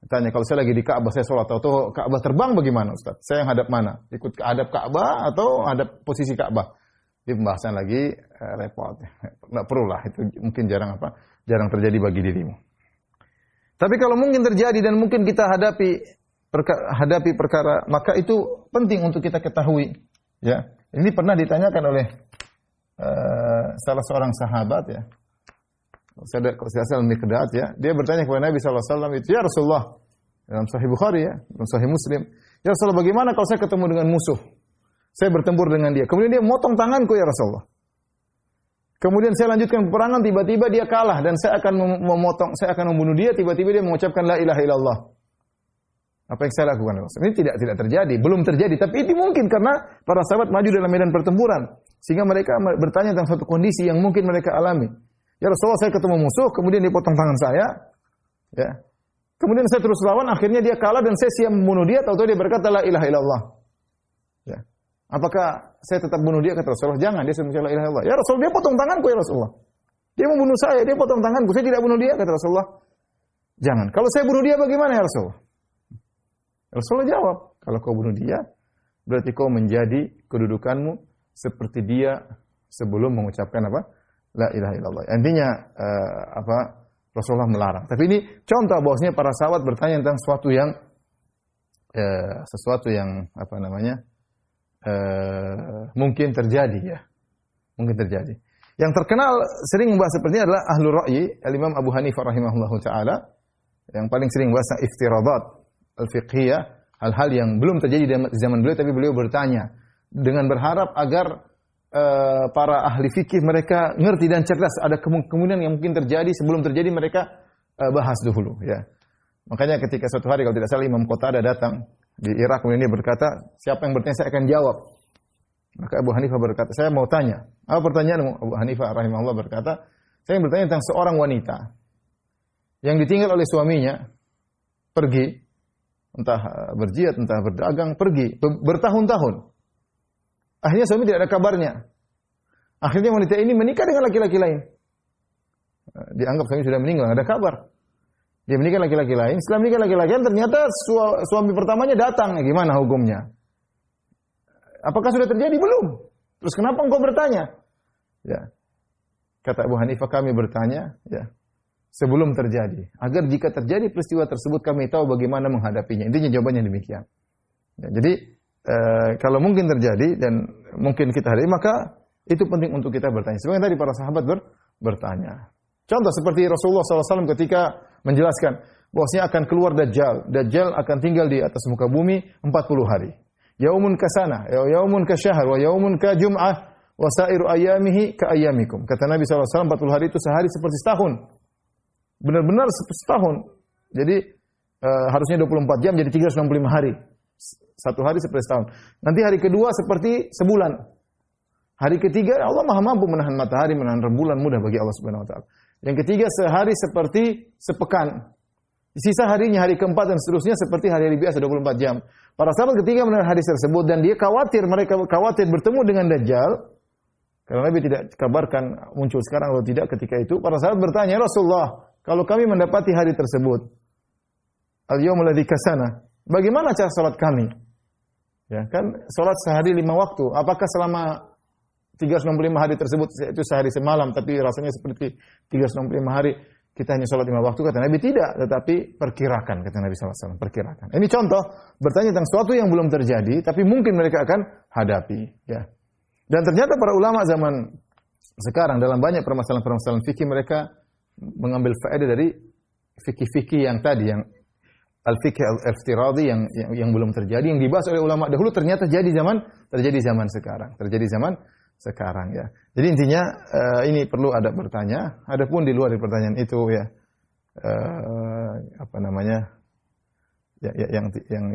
Tanya kalau saya lagi di Ka'bah, saya sholat atau Ka'bah terbang bagaimana Ustaz? Saya yang hadap mana? Ikut hadap Ka'bah atau hadap posisi Ka'bah? Di pembahasan lagi repot. Enggak perlulah, itu mungkin jarang terjadi bagi dirimu. Tapi kalau mungkin terjadi dan mungkin kita hadapi perkara, maka itu penting untuk kita ketahui ya. Ini pernah ditanyakan oleh salah seorang sahabat ya. Kalau saya salah Miqdad ya, dia bertanya kepada Nabi sallallahu alaihi wasallam itu, "Ya Rasulullah," dalam Sahih Bukhari ya, dalam Sahih Muslim, "Ya Rasulullah, bagaimana kalau saya ketemu dengan musuh? Saya bertempur dengan dia. Kemudian dia motong tanganku ya Rasulullah. Kemudian saya lanjutkan peperangan, tiba-tiba dia kalah dan saya akan membunuh dia, tiba-tiba dia mengucapkan la ilaha illallah. Apa yang saya lakukan? Ini tidak terjadi, belum terjadi. Tapi itu mungkin karena para sahabat maju dalam medan pertempuran. Sehingga mereka bertanya tentang suatu kondisi yang mungkin mereka alami. Ya Rasulullah, saya ketemu musuh, kemudian dia potong tangan saya. Ya. Kemudian saya terus lawan, akhirnya dia kalah dan saya siap membunuh dia. Tahu-tahu dia berkata la ilaha illallah. Ya. Apakah saya tetap bunuh dia? Kata Rasulullah, jangan. Dia sudah la ilaha illallah. Ya Rasulullah, dia potong tanganku ya Rasulullah. Dia membunuh saya, dia potong tanganku. Saya tidak bunuh dia. Kata Rasulullah, jangan. Kalau saya bunuh dia bagaimana ya Rasulullah? Rasulullah jawab, kalau kau bunuh dia, berarti kau menjadi kedudukanmu seperti dia sebelum mengucapkan apa? La ilaha illallah. Intinya Rasulullah melarang. Tapi ini contoh bahwasanya para sahabat bertanya tentang sesuatu yang mungkin terjadi ya. Mungkin terjadi. Yang terkenal sering membahas seperti ini adalah Ahlul Ra'yi, Al-Imam Abu Hanifah rahimahullahu taala, yang paling sering membahas iftiradat al-fiqhiyah, hal-hal yang belum terjadi di zaman beliau tapi beliau bertanya dengan berharap agar para ahli fikih mereka ngerti dan cerdas ada kemungkinan yang mungkin terjadi sebelum terjadi mereka bahas dulu ya. Makanya ketika suatu hari kalau tidak salah Imam Qatadah datang di Irak kemudian dia berkata, siapa yang bertanya saya akan jawab. Maka Abu Hanifah berkata, saya mau tanya. Apa pertanyaanmu? Abu Hanifah rahimahullah berkata, saya ingin bertanya tentang seorang wanita yang ditinggal oleh suaminya pergi entah berjihad, entah berdagang, pergi bertahun-tahun. Akhirnya suami tidak ada kabarnya. Akhirnya wanita ini menikah dengan laki-laki lain. Dianggap suami sudah meninggal, tidak ada kabar. Dia menikah laki-laki lain. Setelah menikah laki-laki lain, ternyata suami pertamanya datang. Gimana hukumnya? Apakah sudah terjadi? Belum. Terus kenapa engkau bertanya? Ya. Kata Abu Hanifah, kami bertanya, ya, sebelum terjadi. Agar jika terjadi peristiwa tersebut, kami tahu bagaimana menghadapinya. Intinya jawabannya demikian. Ya, jadi, kalau mungkin terjadi dan mungkin kita hadapi, maka itu penting untuk kita bertanya. Sebenarnya tadi para sahabat bertanya. Contoh seperti Rasulullah SAW ketika menjelaskan bahwasanya akan keluar Dajjal. Dajjal akan tinggal di atas muka bumi 40 hari. Yaumun kasana, yaumun kasyahr, wa yaumun ka jum'ah, wa sairu ayamihi ka ayamikum. Kata Nabi SAW, 40 hari itu sehari seperti setahun. Benar-benar setahun. Jadi harusnya 24 jam jadi 365 hari. Satu hari seperti setahun. Nanti hari kedua seperti sebulan. Hari ketiga Allah Maha mampu menahan matahari, menahan rembulan, mudah bagi Allah Subhanahu wa taala. Yang ketiga sehari seperti sepekan. Sisa harinya hari keempat dan seterusnya seperti hari-hari biasa 24 jam. Para sahabat ketika mendengar hadis tersebut dan mereka khawatir bertemu dengan Dajjal. Karena Nabi tidak kabarkan muncul sekarang atau tidak ketika itu. Para sahabat bertanya, Rasulullah, kalau kami mendapati hari tersebut, al-yaumul ladzi kasana, bagaimana cara salat kami? Ya, kan salat sehari 5 waktu. Apakah selama 365 hari tersebut itu sehari semalam, tapi rasanya seperti 365 hari kita hanya sholat 5 waktu? Kata Nabi tidak, tetapi perkirakan, kata Nabi SAW, perkirakan. Ini contoh bertanya tentang sesuatu yang belum terjadi, tapi mungkin mereka akan hadapi. Ya. Dan ternyata para ulama zaman sekarang dalam banyak permasalahan-permasalahan fikih mereka mengambil faedah dari fikih-fikih yang tadi, yang al-fikih al-iftiradi yang belum terjadi, yang dibahas oleh ulama dahulu ternyata terjadi zaman sekarang ya. Jadi intinya ini perlu ada bertanya. Adapun di luar dari pertanyaan itu ya yang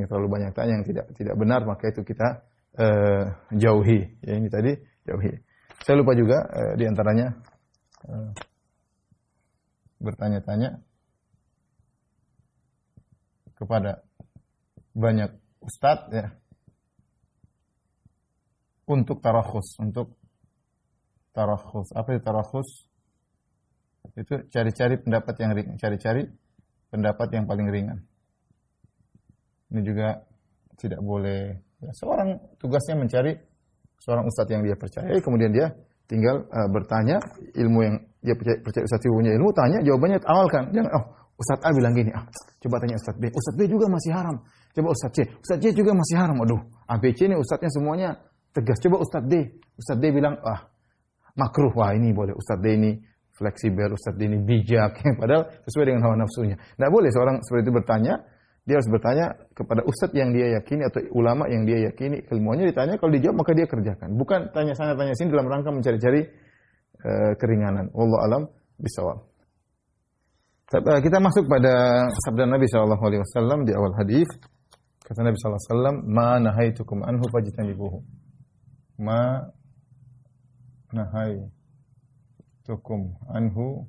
terlalu banyak tanya yang tidak benar, maka itu kita jauhi. Ya ini tadi jauhi. Saya lupa juga di antaranya bertanya-tanya kepada banyak ustadz ya untuk tarakhus. Apa itu tarakhus? Itu cari-cari pendapat yang ringan, cari-cari pendapat yang paling ringan. Ini juga tidak boleh. Ya, seorang tugasnya mencari seorang ustadz yang dia percaya, kemudian dia tinggal bertanya ilmu yang dia percaya ustadz punya ilmu, tanya, jawabannya amalkan. Jangan Ustadz A bilang gini, coba tanya Ustadz B. Ustadz B juga masih haram. Coba Ustadz C. Ustadz C juga masih haram. Aduh, A, B, C ini ustadznya semuanya tegas. Coba Ustadz D. Ustadz D bilang, makruh. Wah, ini boleh. Ustadz D ini fleksibel. Ustadz D ini bijak. Padahal sesuai dengan hawa nafsunya. Tidak boleh seorang seperti itu bertanya. Dia harus bertanya kepada ustadz yang dia yakini atau ulama yang dia yakini. Ilmunya ditanya, kalau dijawab maka dia kerjakan. Bukan tanya sana, tanya sini dalam rangka mencari-cari keringanan. Wallahu alam bisawab. Kita masuk pada sabda Nabi SAW di awal hadis. Kata Nabi SAW, "Ma nahaitukum anhu fajtanibuhu." Ma nahaitukum anhu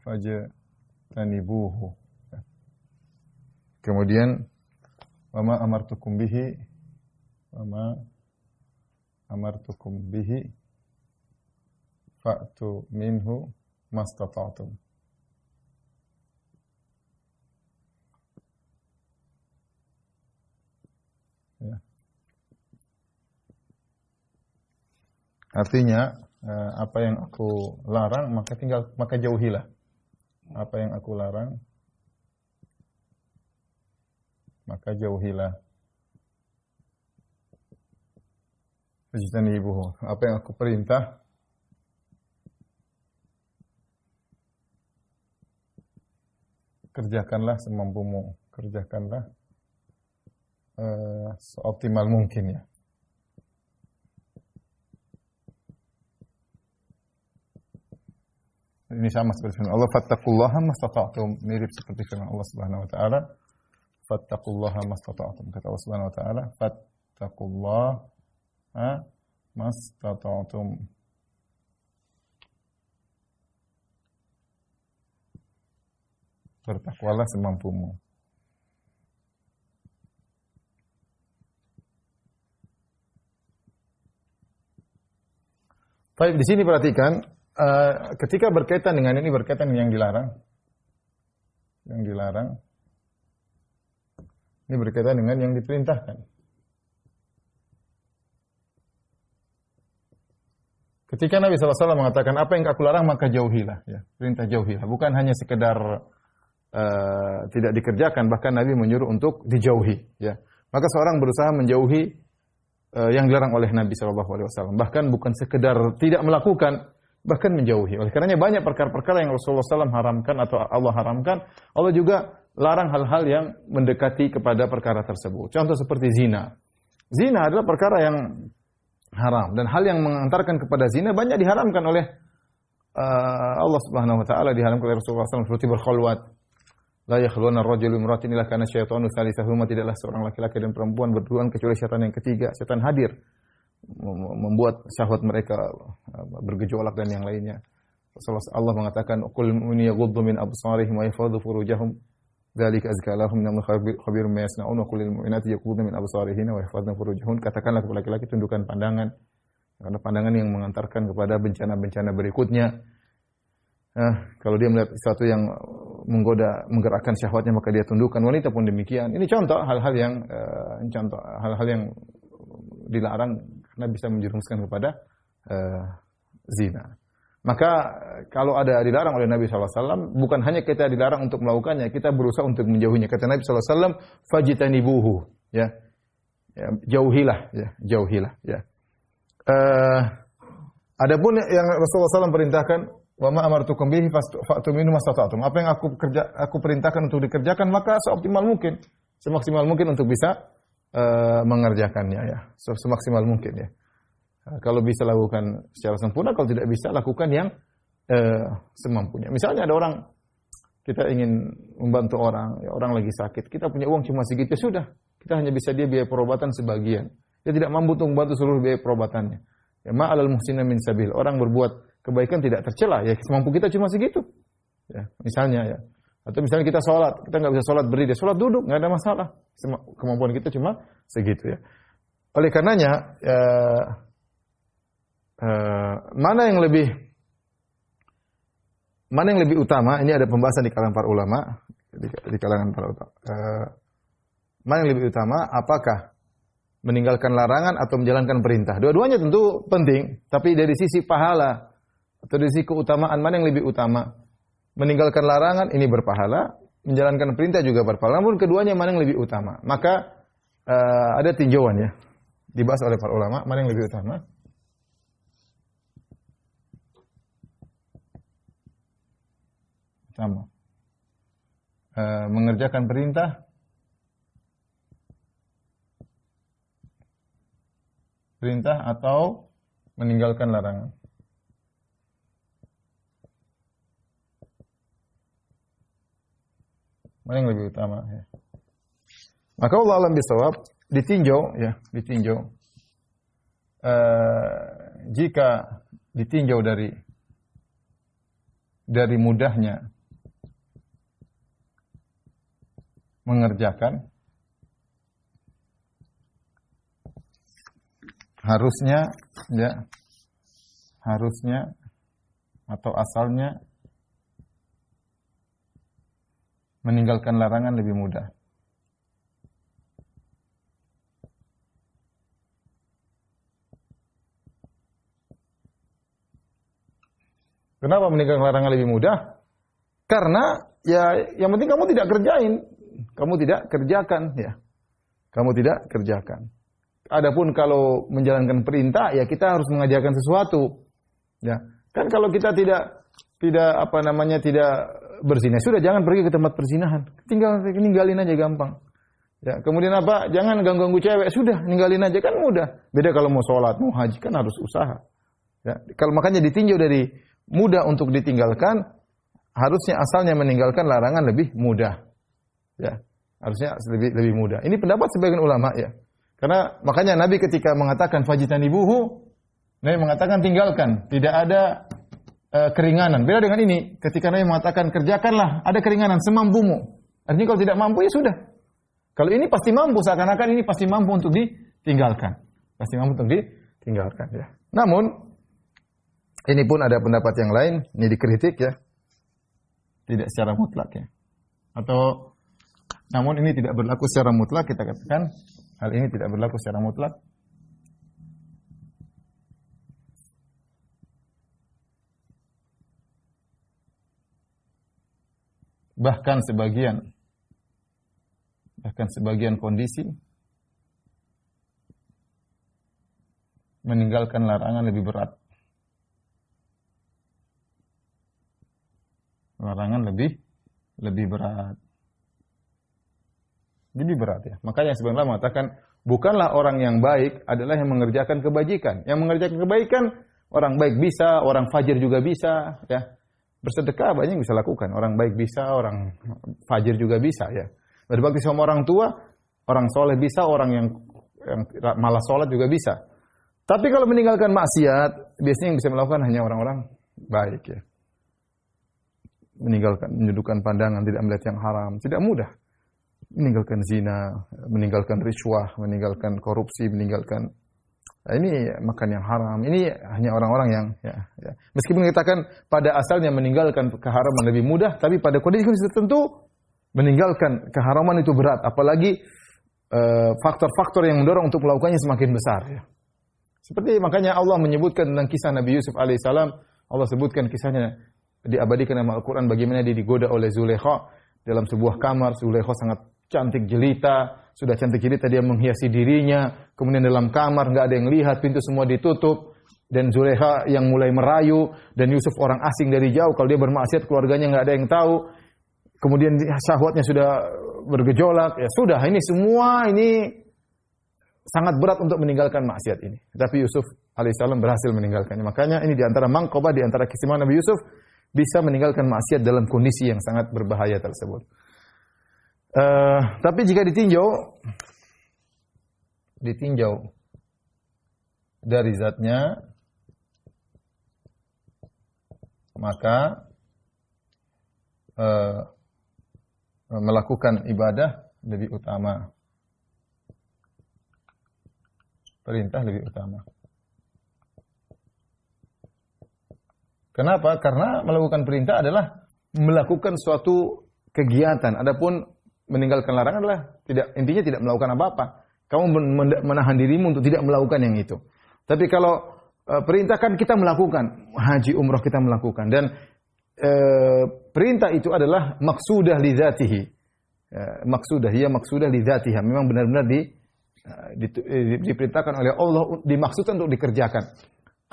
fajtanibuhu. Kemudian, "Wa ma amartukum bihi fa'tu minhu mastata'tum." Ya. Artinya apa yang aku larang maka jauhilah. Apa yang aku larang maka jauhilah. Fajtanibuhu. Apa yang aku perintah kerjakanlah semampumu, kerjakanlah seoptimal mungkin ya. Ini sama seperti firman Allah, fattaqullaha mastata'tum, mirip seperti firman Allah Subhanahu wa taala, fattaqullaha mastata'tum. Kata Allah Subhanahu wa taala, fattaqullaha mastata'tum. Bertakwalah semampumu. Baik, di sini perhatikan ketika berkaitan dengan ini berkaitan dengan yang dilarang. Yang dilarang ini berkaitan dengan yang diperintahkan. Ketika Nabi SAW mengatakan apa yang aku larang maka jauhilah, ya, perintah jauhilah. Bukan hanya sekedar tidak dikerjakan, bahkan Nabi menyuruh untuk dijauhi. Ya, maka seorang berusaha menjauhi yang dilarang oleh Nabi SAW. Bahkan bukan sekedar tidak melakukan, bahkan menjauhi. Oleh karenanya banyak perkara-perkara yang Rasulullah SAW haramkan atau Allah haramkan, Allah juga larang hal-hal yang mendekati kepada perkara tersebut. Contoh seperti zina. Zina adalah perkara yang haram dan hal yang mengantarkan kepada zina banyak diharamkan oleh Allah Subhanahu wa taala, diharamkan oleh Rasulullah SAW seperti berkhulwat. La yakhluwanna ar-rajulu imra'atin illa kana syaitanu thalithahuma, tidaklah seorang laki-laki dan perempuan berduaan kecuali syaitan yang ketiga. Syaitan hadir membuat syahwat mereka bergejolak dan yang lainnya. Rasulullah Allah mengatakan qul mu'minuna yaghuddu min absarihim wa yahfadhu furujahum dzalika azka lahum innallaha khabirum bima yasnaun wa qul lil mu'minati yaghuddna min absarihinna wa yahfadhna furujahun. Katakanlah kepada laki-laki tundukkan pandangan karena pandangan yang mengantarkan kepada bencana-bencana berikutnya. Kalau dia melihat sesuatu yang menggoda, menggerakkan syahwatnya maka dia tundukkan. Wanita pun demikian. Ini contoh hal-hal yang dilarang karena bisa menjerumuskan kepada zina. Maka kalau ada dilarang oleh Nabi SAW, bukan hanya kita dilarang untuk melakukannya, kita berusaha untuk menjauhinya. Kata Nabi SAW, fajitanibuhu, ya, jauhilah, ya, jauhilah, ya. Adapun yang Rasulullah SAW perintahkan, wa ma amartukum bihi fa'tu minhu mastata'tum. Apa yang aku perintahkan untuk dikerjakan maka seoptimal mungkin, semaksimal mungkin untuk bisa mengerjakannya, ya, semaksimal mungkin, ya. Kalau bisa lakukan secara sempurna, kalau tidak bisa lakukan yang semampunya. Misalnya ada orang, kita ingin membantu orang, ya, orang lagi sakit, kita punya uang cuma segitu, ya sudah, kita hanya bisa dia biaya perobatan sebagian. Dia tidak mampu untuk membantu seluruh biaya perobatannya. Ya, ma'alal muhsina min sabil. Orang berbuat kebaikan tidak tercela, ya semampu kita cuma segitu. Ya, misalnya, ya. Atau misalnya kita sholat, kita nggak bisa sholat berdiri, sholat duduk, nggak ada masalah. Kemampuan kita cuma segitu, ya. Oleh karenanya, mana yang lebih utama? Ini ada pembahasan di kalangan para ulama, di kalangan para ulama. Mana yang lebih utama? Apakah meninggalkan larangan atau menjalankan perintah? Dua-duanya tentu penting, tapi dari sisi pahala atau dari sisi keutamaan, mana yang lebih utama? Meninggalkan larangan ini berpahala, menjalankan perintah juga berpahala. Namun keduanya mana yang lebih utama? Maka ada tinjauan, ya, dibahas oleh para ulama, mana yang lebih utama? Sama. Mengerjakan perintah atau meninggalkan larangan. Mana yang lebih utama, ya. Maka Allah alam bisawab, ditinjau, ya, ditinjau. Jika ditinjau dari mudahnya mengerjakan, harusnya atau asalnya meninggalkan larangan lebih mudah. Kenapa meninggalkan larangan lebih mudah? Karena ya yang penting kamu tidak kerjain. Kamu tidak kerjakan, ya. Kamu tidak kerjakan. Adapun kalau menjalankan perintah, ya kita harus mengajarkan sesuatu. Ya. Kan kalau kita tidak berzina, sudah jangan pergi ke tempat perzinahan. Ninggalin aja gampang. Ya, kemudian apa? Jangan ganggu cewek, sudah ninggalin aja kan mudah. Beda kalau mau sholat, mau haji kan harus usaha. Ya, kalau makanya ditinjau dari mudah untuk ditinggalkan, harusnya asalnya meninggalkan larangan lebih mudah. Ya, harusnya lebih mudah. Ini pendapat sebagian ulama, ya. Karena makanya Nabi ketika mengatakan fajitanibuhu, Nabi mengatakan tinggalkan, tidak ada keringanan. Beda dengan ini, ketika Nabi mengatakan kerjakanlah, ada keringanan semampumu. Artinya kalau tidak mampu ya sudah. Kalau ini pasti mampu, seakan-akan ini pasti mampu untuk ditinggalkan. Pasti mampu untuk ditinggalkan, ya. Namun Ini pun ada pendapat yang lain, ini dikritik ya. Tidak secara mutlak ya. Atau namun ini tidak berlaku secara mutlak, kita katakan hal ini tidak berlaku secara mutlak. Bahkan sebagian kondisi meninggalkan larangan lebih berat. Larangan lebih berat. Lebih berat ya. Makanya sebenarnya mengatakan bukanlah orang yang baik adalah yang mengerjakan kebajikan. Yang mengerjakan kebaikan orang baik bisa, orang fajir juga bisa ya. Bersedekah banyak yang bisa lakukan. Orang baik bisa, orang fajir juga bisa ya. Berbakti sama orang tua, orang soleh bisa, orang yang malas sholat juga bisa. Tapi kalau meninggalkan maksiat, biasanya yang bisa melakukan hanya orang-orang baik ya. Menundukkan pandangan, tidak melihat yang haram, tidak mudah. Meninggalkan zina, meninggalkan riswah, meninggalkan korupsi, meninggalkan ini makan yang haram. Ini hanya orang-orang yang ya. Meskipun dikatakan pada asalnya meninggalkan keharaman lebih mudah, tapi pada kondisi tertentu meninggalkan keharaman itu berat. Apalagi faktor-faktor yang mendorong untuk melakukannya semakin besar. Ya. Seperti makanya Allah menyebutkan tentang kisah Nabi Yusuf alaihissalam. Allah sebutkan kisahnya diabadikan dalam Al-Quran bagaimana dia digoda oleh Zulaikha dalam sebuah kamar. Zulaikha sangat cantik jelita, sudah cantik jelita dia menghiasi dirinya, kemudian dalam kamar nggak ada yang lihat, pintu semua ditutup, dan Zulaikha yang mulai merayu, dan Yusuf orang asing dari jauh, kalau dia bermaksiat keluarganya nggak ada yang tahu, kemudian syahwatnya sudah bergejolak, ya sudah ini semua ini sangat berat untuk meninggalkan maksiat ini. Tapi Yusuf alaihissalam berhasil meninggalkannya. Makanya ini diantara mangkobah, diantara keistimewaan Nabi Yusuf bisa meninggalkan maksiat dalam kondisi yang sangat berbahaya tersebut. Tapi jika ditinjau dari zatnya, maka melakukan ibadah lebih utama. Perintah lebih utama. Kenapa? Karena melakukan perintah adalah melakukan suatu kegiatan. Adapun meninggalkan larangan adalah intinya tidak melakukan apa-apa. Kamu menahan dirimu untuk tidak melakukan yang itu. Tapi kalau perintah kan kita melakukan, haji umrah kita melakukan, dan perintah itu adalah maksudah li dzatihi. Maksudah li dzatiha. Memang benar-benar diperintahkan oleh Allah, dimaksudkan untuk dikerjakan.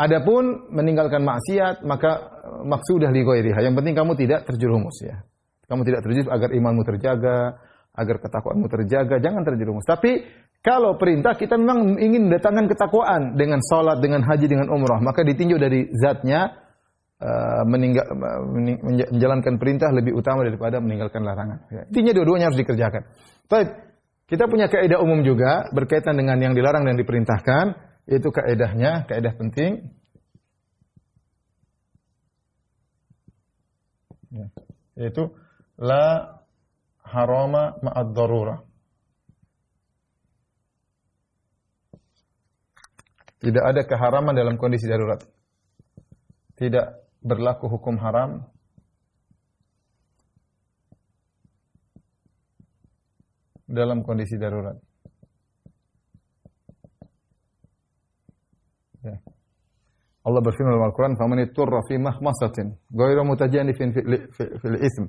Adapun meninggalkan maksiat maka maksudah li ghairiha. Yang penting kamu tidak terjerumus ya. Kamu tidak terjerumus agar imanmu terjaga, agar ketakwaanmu terjaga, jangan terjerumus. Tapi kalau perintah kita memang ingin mendatangkan ketakwaan dengan salat, dengan haji, dengan umrah, maka ditinjau dari zatnya menjalankan perintah lebih utama daripada meninggalkan larangan. Intinya dua-duanya harus dikerjakan. Baik, kita punya kaidah umum juga berkaitan dengan yang dilarang dan diperintahkan, yaitu kaidahnya, kaidah penting. Yaitu la harama ma'ad darurah. Tidak ada keharaman dalam kondisi darurat. Tidak berlaku hukum haram dalam kondisi darurat. Ya. Allah berfirman dalam Al-Quran, "Faman iturra fi mahmasatin ghairu mutajanifin fil itsm,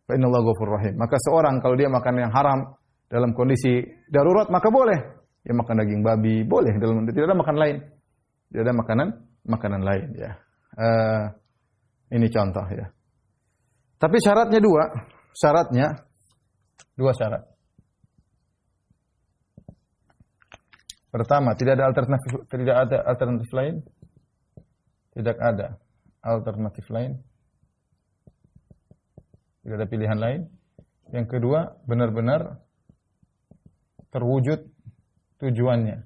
fa innallaha ghafurur rahim." Maka seorang kalau dia makan yang haram dalam kondisi darurat maka boleh. Dia makan daging babi, boleh, tidak ada makan lain. Tidak ada makanan lain ya. Ini contoh ya. Tapi syaratnya dua syarat. Pertama, tidak ada alternatif lain. Tidak ada alternatif lain. Tidak ada pilihan lain. Yang kedua, benar-benar terwujud tujuannya.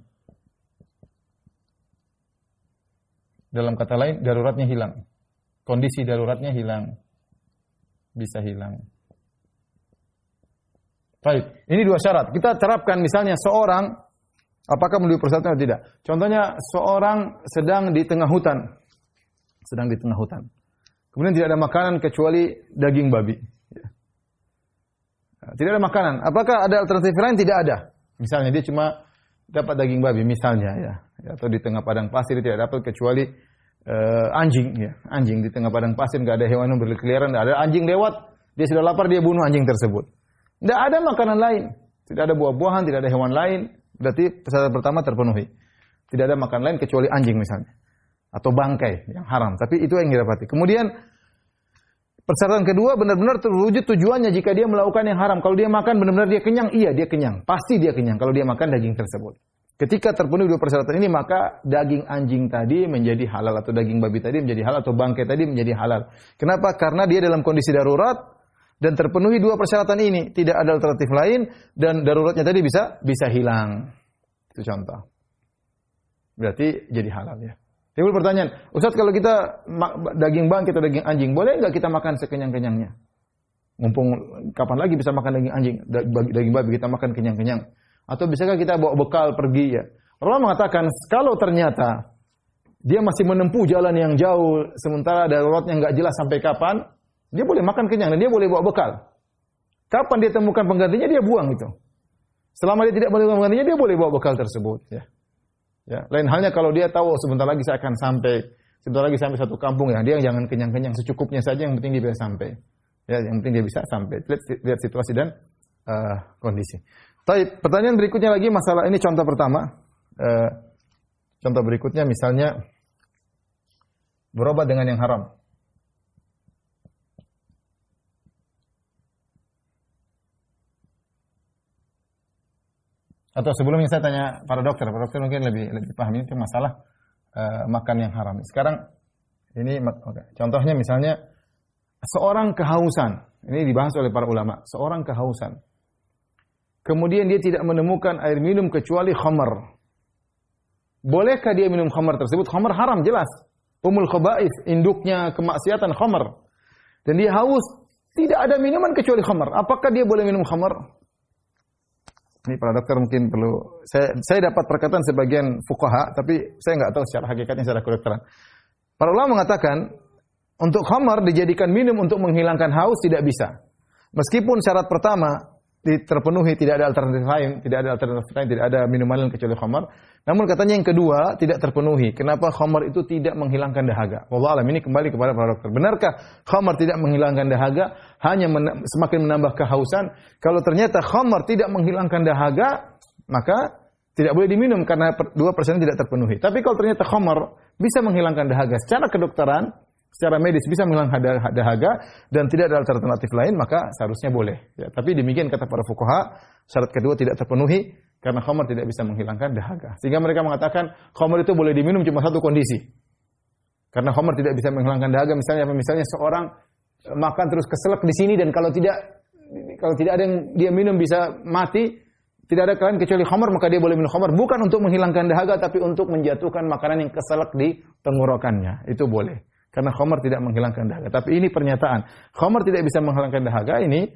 Dalam kata lain, daruratnya hilang. Kondisi daruratnya hilang. Bisa hilang. Baik, ini dua syarat. Kita terapkan misalnya seorang, apakah melalui persyaratan atau tidak. Contohnya, seorang sedang di tengah hutan. sedang di tengah hutan. Kemudian tidak ada makanan kecuali daging babi. Tidak ada makanan. Apakah ada alternatif lain? Tidak ada. Misalnya dia cuma dapat daging babi misalnya ya. Atau di tengah padang pasir dia tidak dapat kecuali anjing ya. Anjing di tengah padang pasir enggak ada hewan yang berkeliaran, ada anjing lewat, dia sudah lapar dia bunuh anjing tersebut. Tidak ada makanan lain. Tidak ada buah-buahan, tidak ada hewan lain. Berarti persyaratan pertama terpenuhi. Tidak ada makanan lain kecuali anjing misalnya. Atau bangkai yang haram. Tapi itu yang didapati. Kemudian persyaratan kedua benar-benar terwujud tujuannya jika dia melakukan yang haram. Kalau dia makan benar-benar dia kenyang, iya dia kenyang. Pasti dia kenyang kalau dia makan daging tersebut. Ketika terpenuhi dua persyaratan ini maka daging anjing tadi menjadi halal atau daging babi tadi menjadi halal atau bangkai tadi menjadi halal. Kenapa? Karena dia dalam kondisi darurat dan terpenuhi dua persyaratan ini. Tidak ada alternatif lain dan daruratnya tadi bisa hilang. Itu contoh. Berarti jadi halal ya. Timbul pertanyaan, Ustaz kalau kita daging bangkai atau daging anjing, boleh enggak kita makan sekenyang-kenyangnya? Mumpung kapan lagi bisa makan daging anjing, daging babi kita makan kenyang-kenyang? Atau bisakah kita bawa bekal pergi ya? Allah mengatakan, kalau ternyata dia masih menempuh jalan yang jauh, sementara daruratnya enggak jelas sampai kapan, dia boleh makan kenyang dan dia boleh bawa bekal. Kapan dia temukan penggantinya, dia buang itu. Selama dia tidak menemukan penggantinya, dia boleh bawa bekal tersebut ya. Ya, lain halnya kalau dia tahu sebentar lagi saya akan sampai satu kampung ya, dia jangan kenyang-kenyang, secukupnya saja yang penting dia bisa sampai. Ya, yang penting dia bisa sampai. Lihat situasi dan kondisi. Baik, pertanyaan berikutnya lagi masalah ini contoh pertama. Contoh berikutnya misalnya berobat dengan yang haram. Atau sebelumnya saya tanya para dokter mungkin lebih paham ini masalah makan yang haram. Sekarang ini contohnya misalnya seorang kehausan. Ini dibahas oleh para ulama. Seorang kehausan. Kemudian dia tidak menemukan air minum kecuali khamar. Bolehkah dia minum khamar tersebut? Khamar haram jelas. Umul khaba'ith, induknya kemaksiatan khamar. Dan dia haus, tidak ada minuman kecuali khamar. Apakah dia boleh minum khamar? Ini para dokter mungkin perlu. Saya dapat perkataan sebagian fuqaha, tapi saya nggak tahu secara hakikatnya secara kedokteran. Para ulama mengatakan untuk khamar dijadikan minum untuk menghilangkan haus tidak bisa. Meskipun syarat pertama terpenuhi, tidak ada alternatif lain, tidak ada minuman lain kecuali khamar. Namun katanya yang kedua tidak terpenuhi. Kenapa khamar itu tidak menghilangkan dahaga? Wallahu alam, ini kembali kepada para dokter. Benarkah khamar tidak menghilangkan dahaga, hanya semakin menambah kehausan? Kalau ternyata khamar tidak menghilangkan dahaga, maka tidak boleh diminum karena dua persen tidak terpenuhi. Tapi kalau ternyata khamar bisa menghilangkan dahaga secara kedokteran, secara medis bisa menghilangkan dahaga dan tidak ada alternatif lain, maka seharusnya boleh. Ya, tapi demikian kata para fuqaha, syarat kedua tidak terpenuhi karena khamar tidak bisa menghilangkan dahaga. Sehingga mereka mengatakan khamar itu boleh diminum cuma satu kondisi. Karena khamar tidak bisa menghilangkan dahaga, misalnya seorang makan terus keselak di sini dan kalau tidak ada yang dia minum bisa mati, tidak ada kalian kecuali khamar, maka dia boleh minum khamar bukan untuk menghilangkan dahaga tapi untuk menjatuhkan makanan yang keselak di tenggorokannya. Itu boleh. Karena khamar tidak menghilangkan dahaga. Tapi ini pernyataan. Khamar tidak bisa menghilangkan dahaga, ini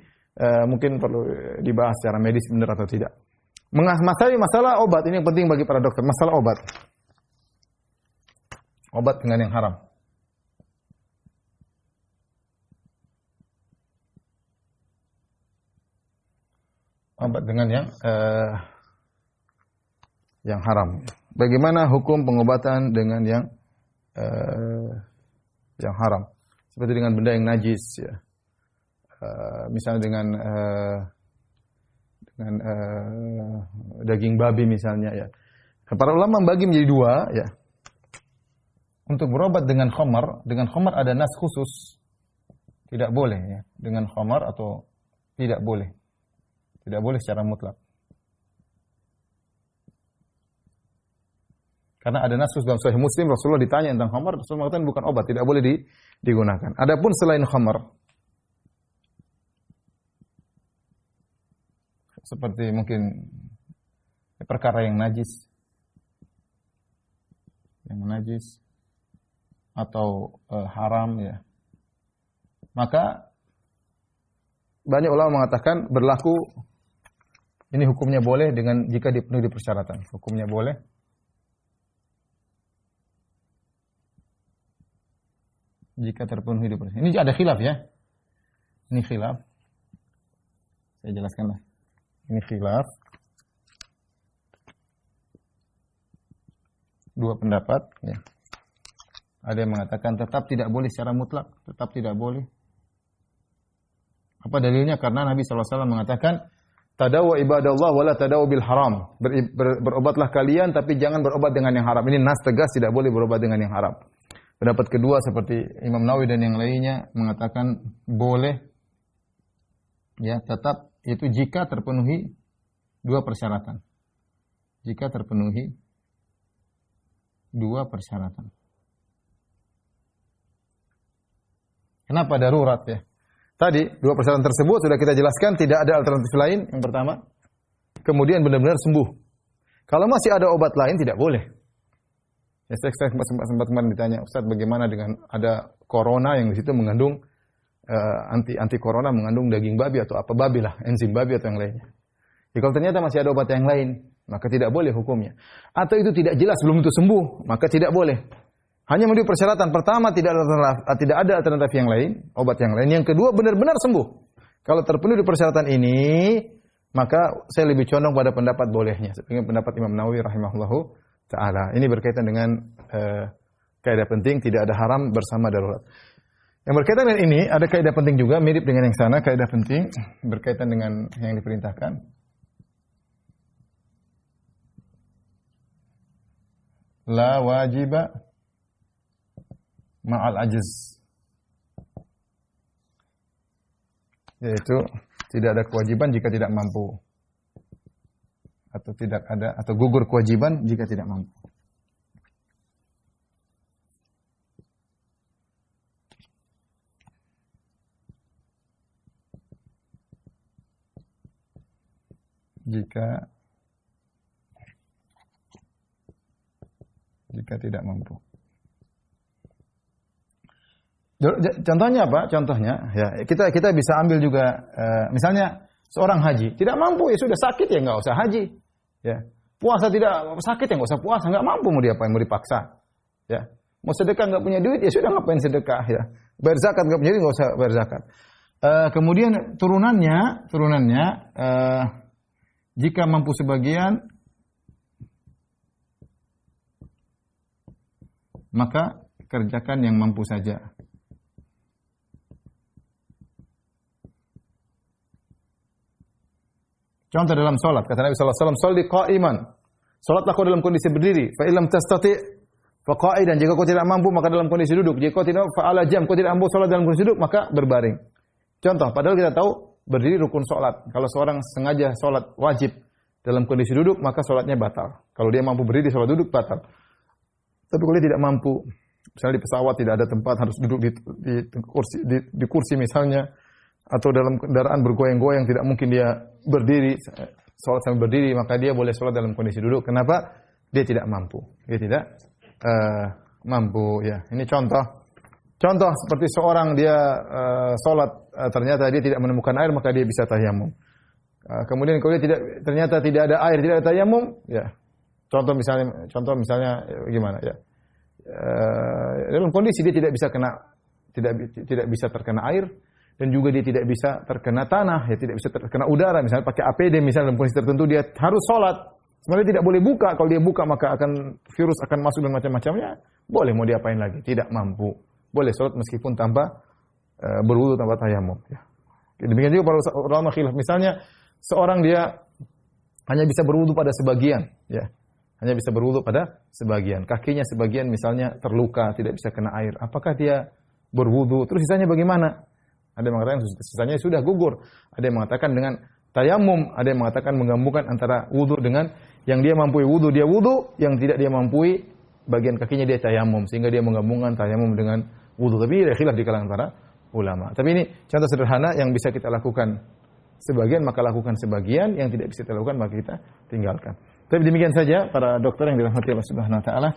mungkin perlu dibahas secara medis benar atau tidak. Masalah obat, ini yang penting bagi para dokter. Masalah obat. Obat dengan yang haram. Obat dengan yang haram. Bagaimana hukum pengobatan dengan yang haram? Seperti dengan benda yang najis, ya. Misalnya dengan daging babi misalnya, ya. Para ulama membagi menjadi dua, ya. Untuk berobat dengan khamar ada nas khusus, tidak boleh, ya. Dengan khamar atau tidak boleh secara mutlak. Karena ada nas khusus dalam Sahih Muslim, Rasulullah ditanya tentang khamar, Rasulullah mengatakan bukan obat, tidak boleh digunakan. Adapun selain khamar, seperti mungkin perkara yang najis atau haram, ya, maka banyak ulama mengatakan berlaku ini hukumnya boleh dengan jika dipenuhi persyaratan. Hukumnya boleh Jika terpenuhi 2%. Ini ada khilaf ya. Ini khilaf. Saya jelaskanlah. Ini khilaf. Dua pendapat ya. Ada yang mengatakan tetap tidak boleh secara mutlak, tetap tidak boleh. Apa dalilnya? Karena Nabi SAW mengatakan, tadawu ibadallah wala tadawu bil haram. Berobatlah kalian tapi jangan berobat dengan yang haram. Ini nas tegas tidak boleh berobat dengan yang haram. Pendapat kedua seperti Imam Nawawi dan yang lainnya mengatakan boleh ya, tetap itu jika terpenuhi dua persyaratan. Jika terpenuhi dua persyaratan. Kenapa darurat ya? Tadi dua persyaratan tersebut sudah kita jelaskan, tidak ada alternatif lain yang pertama. Kemudian benar-benar sembuh. Kalau masih ada obat lain tidak boleh. Ya, saya sempat kemarin ditanya, Ustaz bagaimana dengan ada corona yang di situ mengandung anti corona mengandung daging babi atau apa babi lah, enzim babi atau yang lainnya. Ya, kalau ternyata masih ada obat yang lain, maka tidak boleh hukumnya. Atau itu tidak jelas belum tentu sembuh, maka tidak boleh. Hanya memenuhi persyaratan. Pertama, tidak ada alternatif yang lain, obat yang lain. Yang kedua, benar-benar sembuh. Kalau terpenuhi persyaratan ini, maka saya lebih condong pada pendapat bolehnya. Seperti pendapat Imam Nawawi rahimahullahu ta'ala. Ini berkaitan dengan kaidah penting, tidak ada haram bersama darurat. Yang berkaitan dengan ini, ada kaidah penting juga, mirip dengan yang sana, kaidah penting, berkaitan dengan yang diperintahkan. La wajiba ma'al ajiz, yaitu tidak ada kewajiban jika tidak mampu, atau tidak ada atau gugur kewajiban jika tidak mampu. Jika tidak mampu. Contohnya apa? Contohnya ya kita bisa ambil juga misalnya seorang haji tidak mampu, ya sudah sakit ya nggak usah haji. Ya. Puasa tidak sakit ya nggak usah puasa, nggak mampu mau diapain, mau dipaksa. Ya. Mau sedekah nggak punya duit ya sudah ngapain sedekah ya. Bayar zakat nggak punya duit nggak usah bayar zakat. Kemudian turunannya jika mampu sebagian maka kerjakan yang mampu saja. Contoh dalam salat, kata Nabi sallallahu alaihi wasallam, "Shalli qa'iman." Salatlah kau dalam kondisi berdiri. Fa illam tastati' fa qa'idan. Jika kau tidak mampu maka dalam kondisi duduk. Jika kau tidak fa ala jam, kau tidak mampu salat dalam kondisi duduk maka berbaring. Contoh, padahal kita tahu berdiri rukun salat. Kalau seorang sengaja salat wajib dalam kondisi duduk maka salatnya batal. Kalau dia mampu berdiri salat duduk batal. Tapi kalau dia tidak mampu, misalnya di pesawat tidak ada tempat harus duduk di kursi misalnya, atau dalam kendaraan bergoyang-goyang tidak mungkin dia berdiri, sholat sambil berdiri, maka dia boleh sholat dalam kondisi duduk. Kenapa? Dia tidak mampu. Dia tidak mampu. Ya, ini contoh. Contoh seperti seorang dia sholat, ternyata dia tidak menemukan air, maka dia bisa tayamum. Kemudian kalau dia ternyata tidak ada air, tidak ada tayamum, ya. Contoh misalnya gimana ya? Dalam kondisi dia tidak bisa terkena air. Dan juga dia tidak bisa terkena tanah, ya tidak bisa terkena udara. Misalnya pakai APD, misalnya dalam kondisi tertentu dia harus sholat. Sebenarnya tidak boleh buka. Kalau dia buka maka virus akan masuk dan macam-macamnya. Boleh mau diapain lagi? Tidak mampu. Boleh sholat meskipun tanpa berwudu, tanpa tayamum. Ya. Demikian juga para ulama khilaf. Misalnya seorang dia hanya bisa berwudu pada sebagian, ya. Hanya bisa berwudu pada sebagian. Kakinya sebagian misalnya terluka, tidak bisa kena air. Apakah dia berwudu? Terus sisanya bagaimana? Ada yang mengatakan sisanya sudah gugur. Ada yang mengatakan dengan tayamum. Ada yang mengatakan menggabungkan antara wudu dengan yang dia mampu wudu dia wudu, yang tidak dia mampu bagian kakinya dia tayamum, sehingga dia menggabungkan tayamum dengan wudu. Tapi ada khilaf di kalangan para ulama. Tapi ini contoh sederhana yang bisa kita lakukan sebagian, maka lakukan sebagian, yang tidak bisa kita lakukan maka kita tinggalkan. Tapi demikian saja para dokter yang dirahmati Allah Subhanahu wa taala.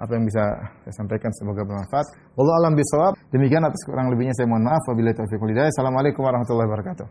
Apa yang bisa saya sampaikan semoga bermanfaat. Wallahu a'lam bishawab. Demikian, atas kurang lebihnya saya mohon maaf. Wabillahi taufiq wal hidayah. Assalamualaikum warahmatullahi wabarakatuh.